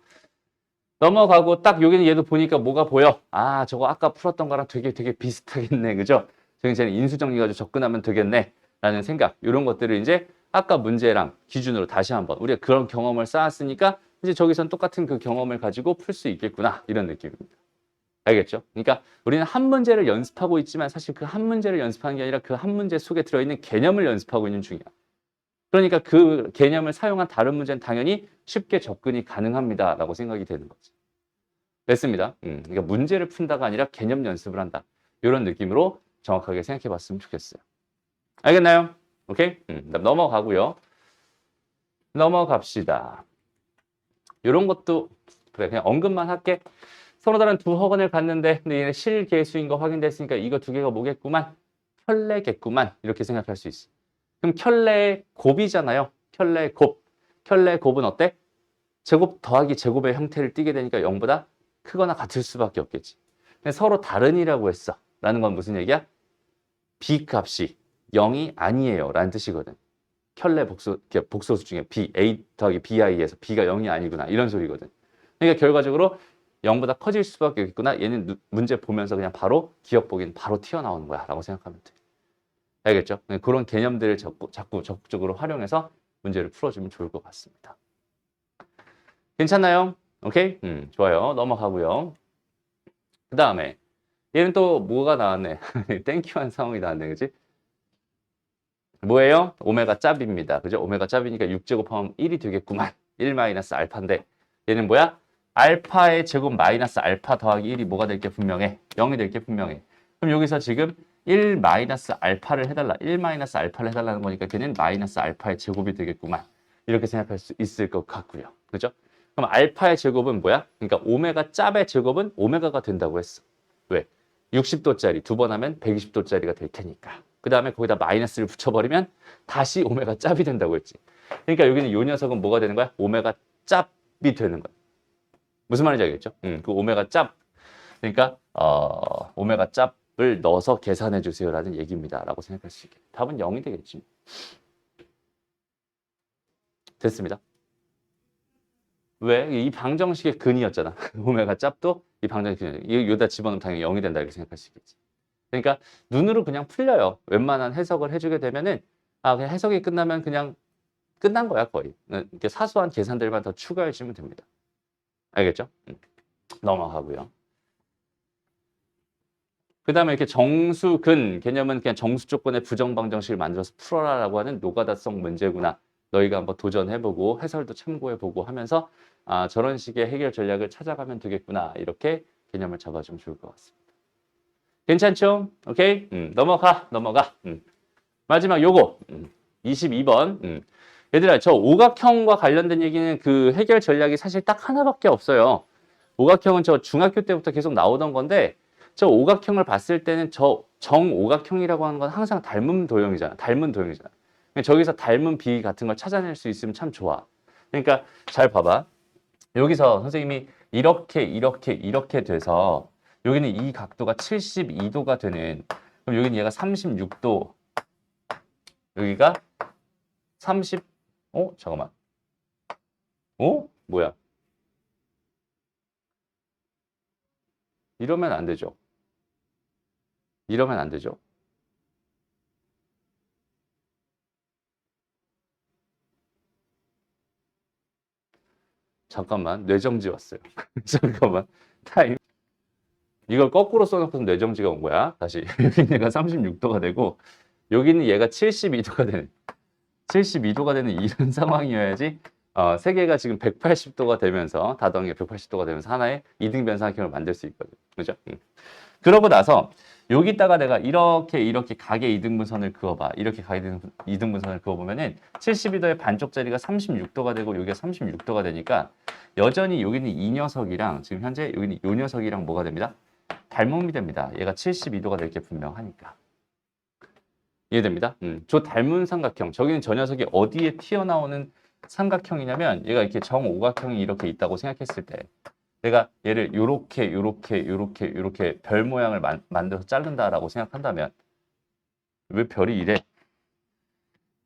넘어가고 딱 여기는 얘도 보니까 뭐가 보여? 아, 저거 아까 풀었던 거랑 되게 비슷하겠네. 그죠? 저기 이제는 인수정리 가지고 접근하면 되겠네. 라는 생각. 이런 것들을 이제 아까 문제랑 기준으로 다시 한번 우리가 그런 경험을 쌓았으니까 이제 저기선 똑같은 그 경험을 가지고 풀 수 있겠구나. 이런 느낌입니다. 알겠죠? 그러니까 우리는 한 문제를 연습하고 있지만 사실 그 한 문제를 연습하는 게 아니라 그 한 문제 속에 들어있는 개념을 연습하고 있는 중이야. 그러니까 그 개념을 사용한 다른 문제는 당연히 쉽게 접근이 가능합니다. 라고 생각이 되는 거지. 됐습니다. 그러니까 문제를 푼다가 아니라 개념 연습을 한다. 이런 느낌으로 정확하게 생각해 봤으면 좋겠어요. 알겠나요? 오케이? 넘어가고요. 넘어갑시다. 이런 것도 그래 그냥 언급만 할게. 서로 다른 두 허근을 갖는데 근데 얘네 실계수인 거 확인됐으니까 이거 두 개가 뭐겠구만? 켤레겠구만. 이렇게 생각할 수 있어. 그럼 켤레의 곱이잖아요. 켤레의 곱. 켤레의 곱은 어때? 제곱 더하기 제곱의 형태를 띠게 되니까 0보다 크거나 같을 수밖에 없겠지. 근데 서로 다른이라고 했어. 라는 건 무슨 얘기야? B 값이 0이 아니에요. 라는 뜻이거든. 켤레 복소수 중에 B, A 더하기 BI에서 B가 0이 아니구나. 이런 소리거든. 그러니까 결과적으로 0보다 커질 수밖에 없겠구나. 얘는 문제 보면서 그냥 바로 기억 보기는 바로 튀어나오는 거야. 라고 생각하면 돼. 알겠죠? 그런 개념들을 자꾸 적극적으로 활용해서 문제를 풀어주면 좋을 것 같습니다. 괜찮나요? 오케이? 좋아요. 넘어가고요. 그 다음에 얘는 또 뭐가 나왔네. 땡큐한 상황이 나왔네. 그지? 뭐예요? 오메가 짭입니다. 그죠? 오메가 짭이니까 6제곱하면 1이 되겠구만. 1 마이너스 알파인데 얘는 뭐야? 알파의 제곱 마이너스 알파 더하기 1이 뭐가 될 게 분명해? 0이 될 게 분명해. 그럼 여기서 지금 1 마이너스 알파를 해달라. 1 마이너스 알파를 해달라는 거니까 걔는 마이너스 알파의 제곱이 되겠구만. 이렇게 생각할 수 있을 것 같고요. 그죠? 그럼 알파의 제곱은 뭐야? 그러니까 오메가 짭의 제곱은 오메가가 된다고 했어. 왜? 60도짜리 두 번 하면 120도짜리가 될 테니까. 그 다음에 거기다 마이너스를 붙여버리면 다시 오메가 짭이 된다고 했지. 그러니까 여기는 이 녀석은 뭐가 되는 거야? 오메가 짭이 되는 거야. 무슨 말인지 알겠죠? 그 오메가 짭. 그러니까 오메가 짭을 넣어서 계산해 주세요라는 얘기입니다. 라고 생각할 수 있게. 답은 0이 되겠지. 됐습니다. 왜? 이 방정식의 근이었잖아. 오메가 짭도 이 방정식의 근이. 여기다 집어넣으면 당연히 0이 된다. 이렇게 생각할 수 있겠지. 그러니까 눈으로 그냥 풀려요. 웬만한 해석을 해주게 되면은 그냥 해석이 끝나면 그냥 끝난 거야 거의. 이렇게 사소한 계산들만 더 추가해 주면 됩니다. 알겠죠? 넘어가고요. 그 다음에 이렇게 정수근 개념은 그냥 정수 조건의 부정방정식을 만들어서 풀어라라고 하는 노가다성 문제구나. 너희가 한번 도전해보고 해설도 참고해보고 하면서 저런 식의 해결 전략을 찾아가면 되겠구나. 이렇게 개념을 잡아주면 좋을 것 같습니다. 괜찮죠? 오케이? 넘어가. 마지막 요거 22번. 얘들아 저 오각형과 관련된 얘기는 그 해결 전략이 사실 딱 하나밖에 없어요. 오각형은 저 중학교 때부터 계속 나오던 건데 저 오각형을 봤을 때는 저 정오각형이라고 하는 건 항상 닮은 도형이잖아. 저기서 닮은 비 같은 걸 찾아낼 수 있으면 참 좋아. 그러니까 잘 봐봐. 여기서 선생님이 이렇게 돼서 여기는 이 각도가 72도가 되는, 그럼 여기는 얘가 36도, 여기가 30, 잠깐만. 뭐야? 이러면 안 되죠. 이러면 안 되죠. 잠깐만, 뇌정지 왔어요. 잠깐만, 타임. 이걸 거꾸로 써놓고서 뇌정지가 온 거야. 다시. 여기는 얘가 36도가 되고, 여기는 얘가 72도가 되는, 72도가 되는 이런 상황이어야지, 세 개가 지금 180도가 되면서, 다덩이가 180도가 되면서 하나의 이등변 삼각형을 만들 수 있거든. 그죠? 그러고 나서, 여기다가 내가 이렇게 가계 이등분선을 그어봐. 이렇게 가계 이등분선을 그어보면은 72도의 반쪽짜리가 36도가 되고 여기가 36도가 되니까 여전히 여기는 이 녀석이랑 지금 현재 여기는 이 녀석이랑 뭐가 됩니다? 닮음이 됩니다. 얘가 72도가 될 게 분명하니까. 이해됩니다? 저 닮은 삼각형. 저기는 저 녀석이 어디에 튀어나오는 삼각형이냐면 얘가 이렇게 정오각형이 이렇게 있다고 생각했을 때 내가 얘를 요렇게 별 모양을 만들어서 자른다라고 생각한다면 왜 별이 이래?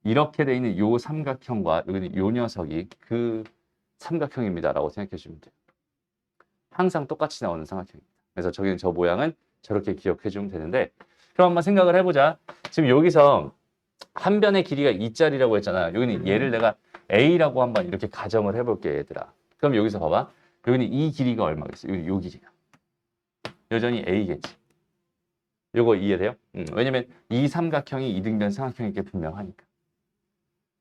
이렇게 돼 있는 요 삼각형과 여기는 요 녀석이 그 삼각형입니다라고 생각해 주시면 돼요. 항상 똑같이 나오는 삼각형입니다. 그래서 저기는 저 모양은 저렇게 기억해 주면 되는데 그럼 한번 생각을 해보자. 지금 여기서 한 변의 길이가 2짜리라고 했잖아. 여기는 얘를 내가 A라고 한번 이렇게 가정을 해볼게 얘들아. 그럼 여기서 봐봐. 여기는 이 길이가 얼마겠어? 여기는 요 길이가. 여전히 A겠지. 요거 이해돼요? 왜냐면 이 삼각형이 이등변 삼각형일 게 분명하니까.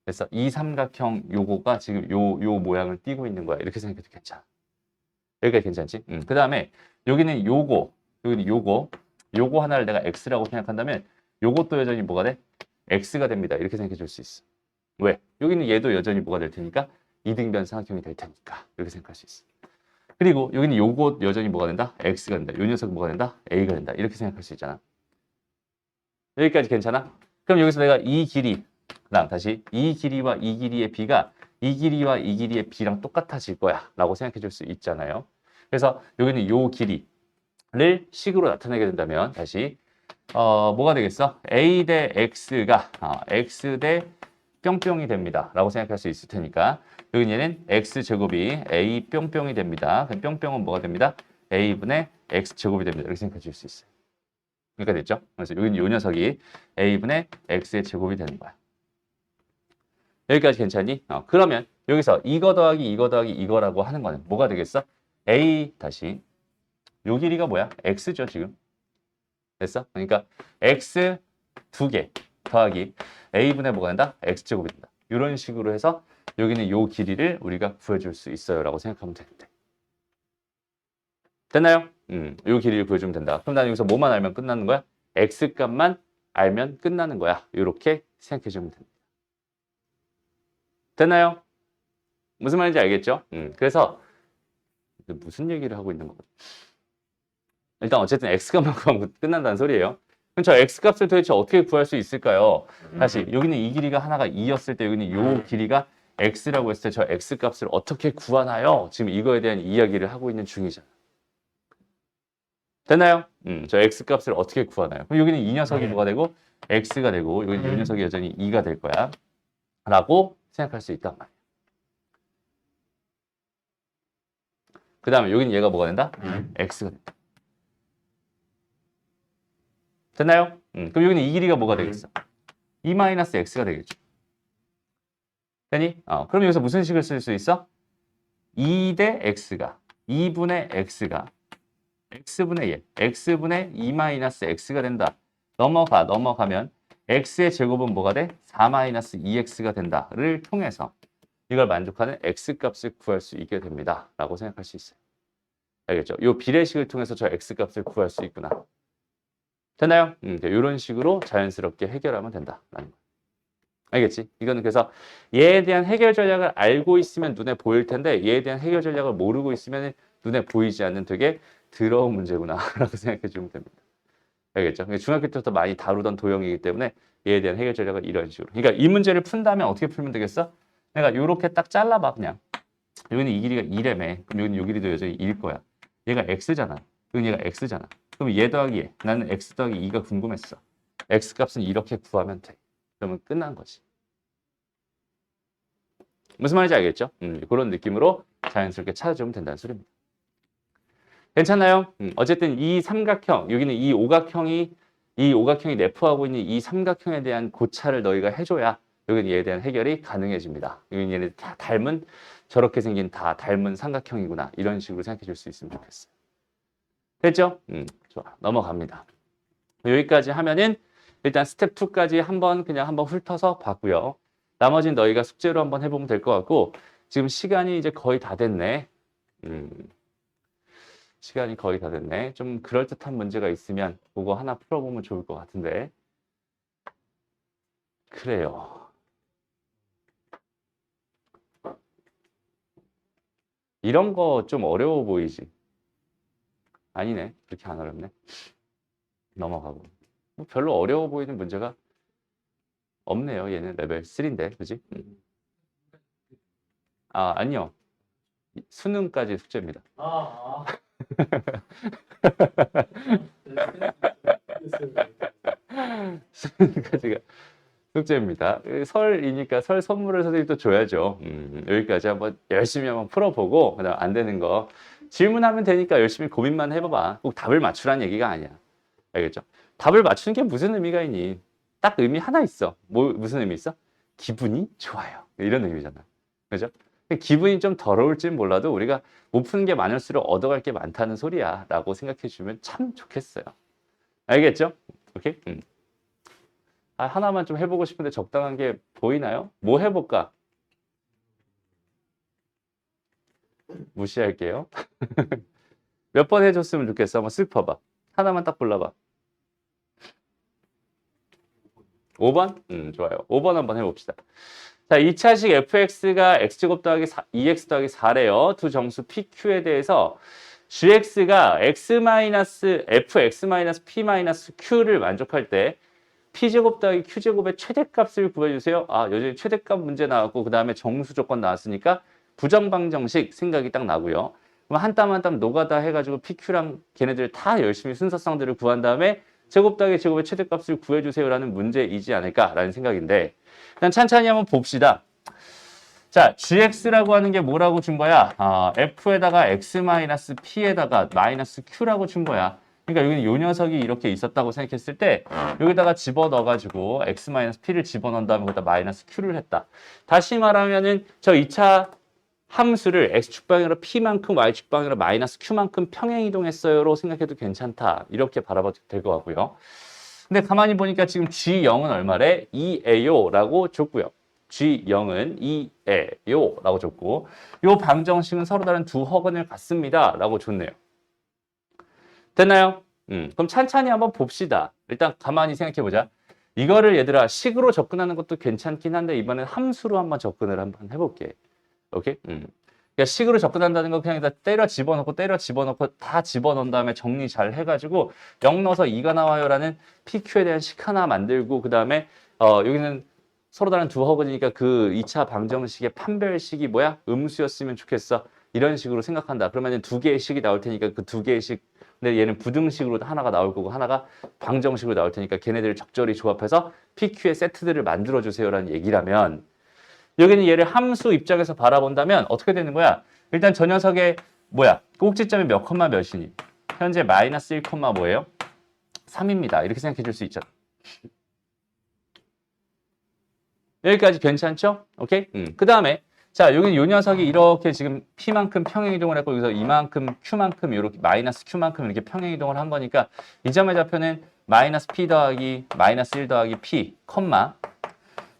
그래서 이 삼각형 요거가 지금 요 모양을 띠고 있는 거야. 이렇게 생각해도 괜찮아. 여기까지 괜찮지? 그 다음에 여기는 여기는 요거 하나를 내가 X라고 생각한다면 요것도 여전히 뭐가 돼? X가 됩니다. 이렇게 생각해 줄 수 있어. 왜? 여기는 얘도 여전히 뭐가 될 테니까 이등변 삼각형이 될 테니까 이렇게 생각할 수 있어. 그리고 여기는 요거 여전히 뭐가 된다? X가 된다. 요 녀석 뭐가 된다? A가 된다. 이렇게 생각할 수 있잖아. 여기까지 괜찮아? 그럼 여기서 내가 이 길이, 그다음 다시 이 길이와 이 길이의 B가 이 길이와 이 길이의 B랑 똑같아질 거야 라고 생각해 줄 수 있잖아요. 그래서 여기는 요 길이를 식으로 나타내게 된다면 다시 뭐가 되겠어? A 대 X가 X 대 뿅뿅이 됩니다 라고 생각할 수 있을 테니까 여기 얘는 X제곱이 A 뿅뿅이 됩니다. 그럼 뿅뿅은 뭐가 됩니다? A분의 X제곱이 됩니다. 이렇게 생각해 줄 수 있어요. 그러니까 됐죠? 그래서 여기는 요 녀석이 A분의 X의 제곱이 되는 거야. 여기까지 괜찮니? 그러면 여기서 이거 더하기 이거라고 하는 거는 뭐가 되겠어? A 다시 요 길이가 뭐야? X죠 지금. 됐어? 그러니까 X 2개 더하기 A분의 뭐가 된다? X제곱이 된다. 이런 식으로 해서 여기는 요 길이를 우리가 구해줄 수 있어요 라고 생각하면 되는데 됐나요? 요 길이를 구해주면 된다. 그럼 난 여기서 뭐만 알면 끝나는 거야? X값만 알면 끝나는 거야. 이렇게 생각해주면 됩니다. 됐나요? 무슨 말인지 알겠죠? 그래서 무슨 얘기를 하고 있는 거거든. 일단 어쨌든 X값만 구하면 끝난다는 소리예요. 그럼 저 X값을 도대체 어떻게 구할 수 있을까요? 다시 여기는 이 길이가 하나가 2였을 때 여기는 요 길이가 X라고 했을 때 저 X값을 어떻게 구하나요? 지금 이거에 대한 이야기를 하고 있는 중이잖아. 됐나요? 저 X값을 어떻게 구하나요? 그럼 여기는 이 녀석이 뭐가 되고 X가 되고 여기는 이 녀석이 여전히 2가 될 거야 라고 생각할 수 있단 말이야. 그 다음에 여기는 얘가 뭐가 된다? X가 된다. 됐나요? 그럼 여기는 이 길이가 뭐가 되겠어? 2-X가 되겠죠. 되니? 그럼 여기서 무슨 식을 쓸 수 있어? 2 대 X가 2분의 X가 X분의 얘 X분의 2-X가 된다. 넘어가면 X의 제곱은 뭐가 돼? 4-2X가 된다를 통해서 이걸 만족하는 X값을 구할 수 있게 됩니다. 라고 생각할 수 있어요. 알겠죠? 이 비례식을 통해서 저 X값을 구할 수 있구나. 됐나요? 이런 식으로 자연스럽게 해결하면 된다라는 거. 알겠지? 이거는 그래서 얘에 대한 해결 전략을 알고 있으면 눈에 보일 텐데 얘에 대한 해결 전략을 모르고 있으면 눈에 보이지 않는 되게 더러운 문제구나 라고 생각해 주면 됩니다. 알겠죠? 중학교 때부터 많이 다루던 도형이기 때문에 얘에 대한 해결 전략을 이런 식으로. 그러니까 이 문제를 푼다면 어떻게 풀면 되겠어? 내가 이렇게 딱 잘라봐 그냥. 여기는 이 길이가 2래매. 그럼 여기는 이 길이도 여전히 2일 거야. 얘가 x잖아. 여기 얘가 x잖아. 그럼 얘 더하기 얘. 나는 x 더하기 2가 궁금했어. x 값은 이렇게 구하면 돼. 그러면 끝난 거지. 무슨 말인지 알겠죠? 그런 느낌으로 자연스럽게 찾아주면 된다는 소리입니다. 괜찮나요? 어쨌든 이 삼각형, 여기는 이 오각형이 내포하고 있는 이 삼각형에 대한 고차를 너희가 해줘야 여기는 얘에 대한 해결이 가능해집니다. 여기는 얘네 다 닮은, 저렇게 생긴 다 닮은 삼각형이구나. 이런 식으로 생각해 줄 수 있으면 좋겠어요. 됐죠? 좋아. 넘어갑니다. 여기까지 하면은 일단 스텝 2까지 한번 훑어서 봤고요. 나머지는 너희가 숙제로 한번 해보면 될 것 같고, 지금 시간이 이제 거의 다 됐네. 시간이 거의 다 됐네. 좀 그럴듯한 문제가 있으면 그거 하나 풀어보면 좋을 것 같은데. 그래요. 이런 거 좀 어려워 보이지? 아니네. 그렇게 안 어렵네. 넘어가고. 뭐 별로 어려워 보이는 문제가 없네요. 얘는 레벨 3인데, 그지? 아, 아니요. 수능까지 숙제입니다. 수능까지가 숙제입니다. 설이니까 설 선물을 선생님이 또 줘야죠. 여기까지 한번 열심히 한번 풀어보고, 그다음 안 되는 거 질문하면 되니까 열심히 고민만 해봐봐. 꼭 답을 맞추라는 얘기가 아니야. 알겠죠? 답을 맞추는 게 무슨 의미가 있니? 딱 의미 하나 있어. 무슨 의미 있어? 기분이 좋아요. 이런 의미잖아. 그죠? 기분이 좀 더러울진 몰라도 우리가 못 푸는 게 많을수록 얻어갈 게 많다는 소리야 라고 생각해 주면 참 좋겠어요. 알겠죠? 오케이? 하나만 좀 해보고 싶은데 적당한 게 보이나요? 뭐 해볼까? 무시할게요. 몇 번 해줬으면 좋겠어. 한번 쓱 봐봐. 하나만 딱 골라봐. 5번? 좋아요. 5번 한번 해봅시다. 자, 2차식 fx가 x제곱 더하기 2x 더하기 4래요. 두 정수 pq에 대해서 gx가 fx-p-q를 만족할 때 p제곱 더하기 q제곱의 최대값을 구해주세요. 아, 여전히 최대값 문제 나왔고 그 다음에 정수 조건 나왔으니까 부정방정식 생각이 딱 나고요. 그럼 한 땀 한 땀 노가다 해가지고 pq랑 걔네들 다 열심히 순서상들을 구한 다음에 제곱 더하기 제곱의 최대값을 구해주세요라는 문제이지 않을까라는 생각인데 일단 찬찬히 한번 봅시다. 자, gx라고 하는 게 뭐라고 준 거야? f에다가 x-p에다가 -q라고 준 거야. 그러니까 여기는 요 녀석이 이렇게 있었다고 생각했을 때 여기다가 집어넣어가지고 x-p를 집어넣은 다음에 거기다 -q를 했다. 다시 말하면은 저 2차 함수를 x축방향으로 p만큼 y축방향으로 -q만큼 평행이동했어요로 생각해도 괜찮다. 이렇게 바라봐도 될 것 같고요. 근데 가만히 보니까 지금 G0은 얼마래? 2에요 라고 줬고요. G0은 2에요 라고 줬고 요 방정식은 서로 다른 두 허근을 갖습니다 라고 줬네요. 됐나요? 그럼 찬찬히 한번 봅시다. 일단 가만히 생각해보자. 이거를 얘들아 식으로 접근하는 것도 괜찮긴 한데 이번엔 함수로 한번 접근을 한번 해볼게. 오케이? 그러니까 식으로 접근한다는 건 그냥 때려 집어넣고 다 집어넣은 다음에 정리 잘 해가지고 0 넣어서 2가 나와요라는 PQ에 대한 식 하나 만들고 그 다음에 여기는 서로 다른 두 허근이니까 그 2차 방정식의 판별식이 뭐야? 음수였으면 좋겠어. 이런 식으로 생각한다. 그러면 두 개의 식이 나올 테니까 그 두 개의 식 근데 얘는 부등식으로 하나가 나올 거고 하나가 방정식으로 나올 테니까 걔네들을 적절히 조합해서 PQ의 세트들을 만들어주세요라는 얘기라면 여기는 얘를 함수 입장에서 바라본다면 어떻게 되는 거야? 일단 저 녀석의 뭐야? 꼭지점이 몇 콤마 몇이니? 현재 -1 콤마 뭐예요? 3입니다. 이렇게 생각해 줄 수 있잖아. 여기까지 괜찮죠? 오케이? 그 다음에 자 여기는 요 녀석이 이렇게 지금 P만큼 평행이동을 했고 여기서 이만큼 Q만큼 이렇게 -Q만큼 이렇게 평행이동을 한 거니까 이 점의 좌표는 -P 더하기 -1 더하기 P,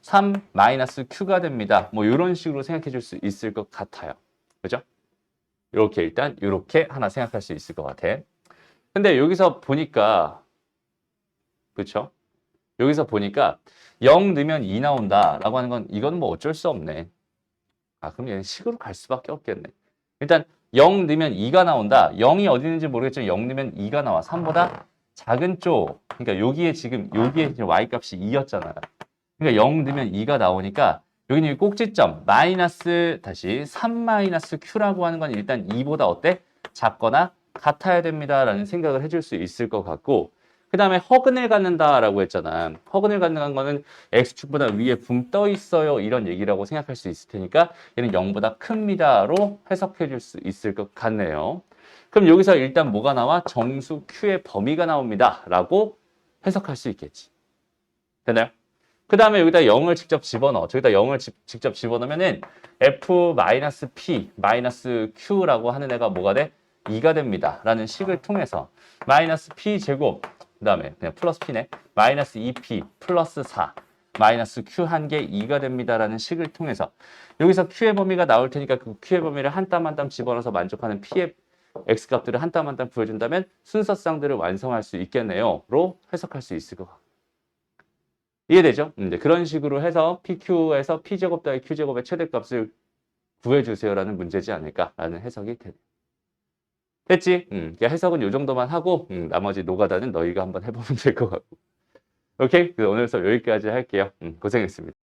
3 -q가 됩니다. 뭐 이런 식으로 생각해 줄 수 있을 것 같아요. 그죠? 이렇게 일단 이렇게 하나 생각할 수 있을 것 같아. 근데 여기서 보니까 그렇죠? 여기서 보니까 0 넣으면 2 나온다라고 하는 건 이건 뭐 어쩔 수 없네. 그럼 얘는 식으로 갈 수밖에 없겠네. 일단 0 넣으면 2가 나온다. 0이 어디 있는지 모르겠지만 0 넣으면 2가 나와. 3보다 작은 쪽. 그러니까 여기에 지금 y 값이 2였잖아요. 그러니까 0 넣으면 2가 나오니까 여기는 꼭지점 마이너스 다시 3-q라고 하는 건 일단 2보다 어때? 작거나 같아야 됩니다라는 생각을 해줄 수 있을 것 같고 그 다음에 허근을 갖는다라고 했잖아. 허근을 갖는 거는 x축보다 위에 붕 떠 있어요. 이런 얘기라고 생각할 수 있을 테니까 얘는 0보다 큽니다로 해석해 줄 수 있을 것 같네요. 그럼 여기서 일단 뭐가 나와? 정수 q의 범위가 나옵니다. 라고 해석할 수 있겠지. 되나요? 그 다음에 여기다 0을 직접 집어넣어. 저기다 0을 직접 집어넣으면은 f-p-q라고 하는 애가 뭐가 돼? 2가 됩니다. 라는 식을 통해서 마이너스 p 제곱 그 다음에 그냥 플러스 p네. 마이너스 2p 플러스 4 마이너스 q 한 개 2가 됩니다. 라는 식을 통해서 여기서 q의 범위가 나올 테니까 그 q의 범위를 한 땀 한 땀 집어넣어서 만족하는 p의 x값들을 한 땀 한 땀 구해준다면 순서쌍들을 완성할 수 있겠네요. 로 해석할 수 있을 것 같아요. 이해되죠? 이제 그런 식으로 해서 PQ에서 P제곱 더하기 Q제곱의 최대값을 구해주세요라는 문제지 않을까라는 해석이 되네. 됐지? 그러니까 해석은 이 정도만 하고 나머지 노가다는 너희가 한번 해보면 될 것 같고. 오케이? 오늘 수업 여기까지 할게요. 고생했습니다.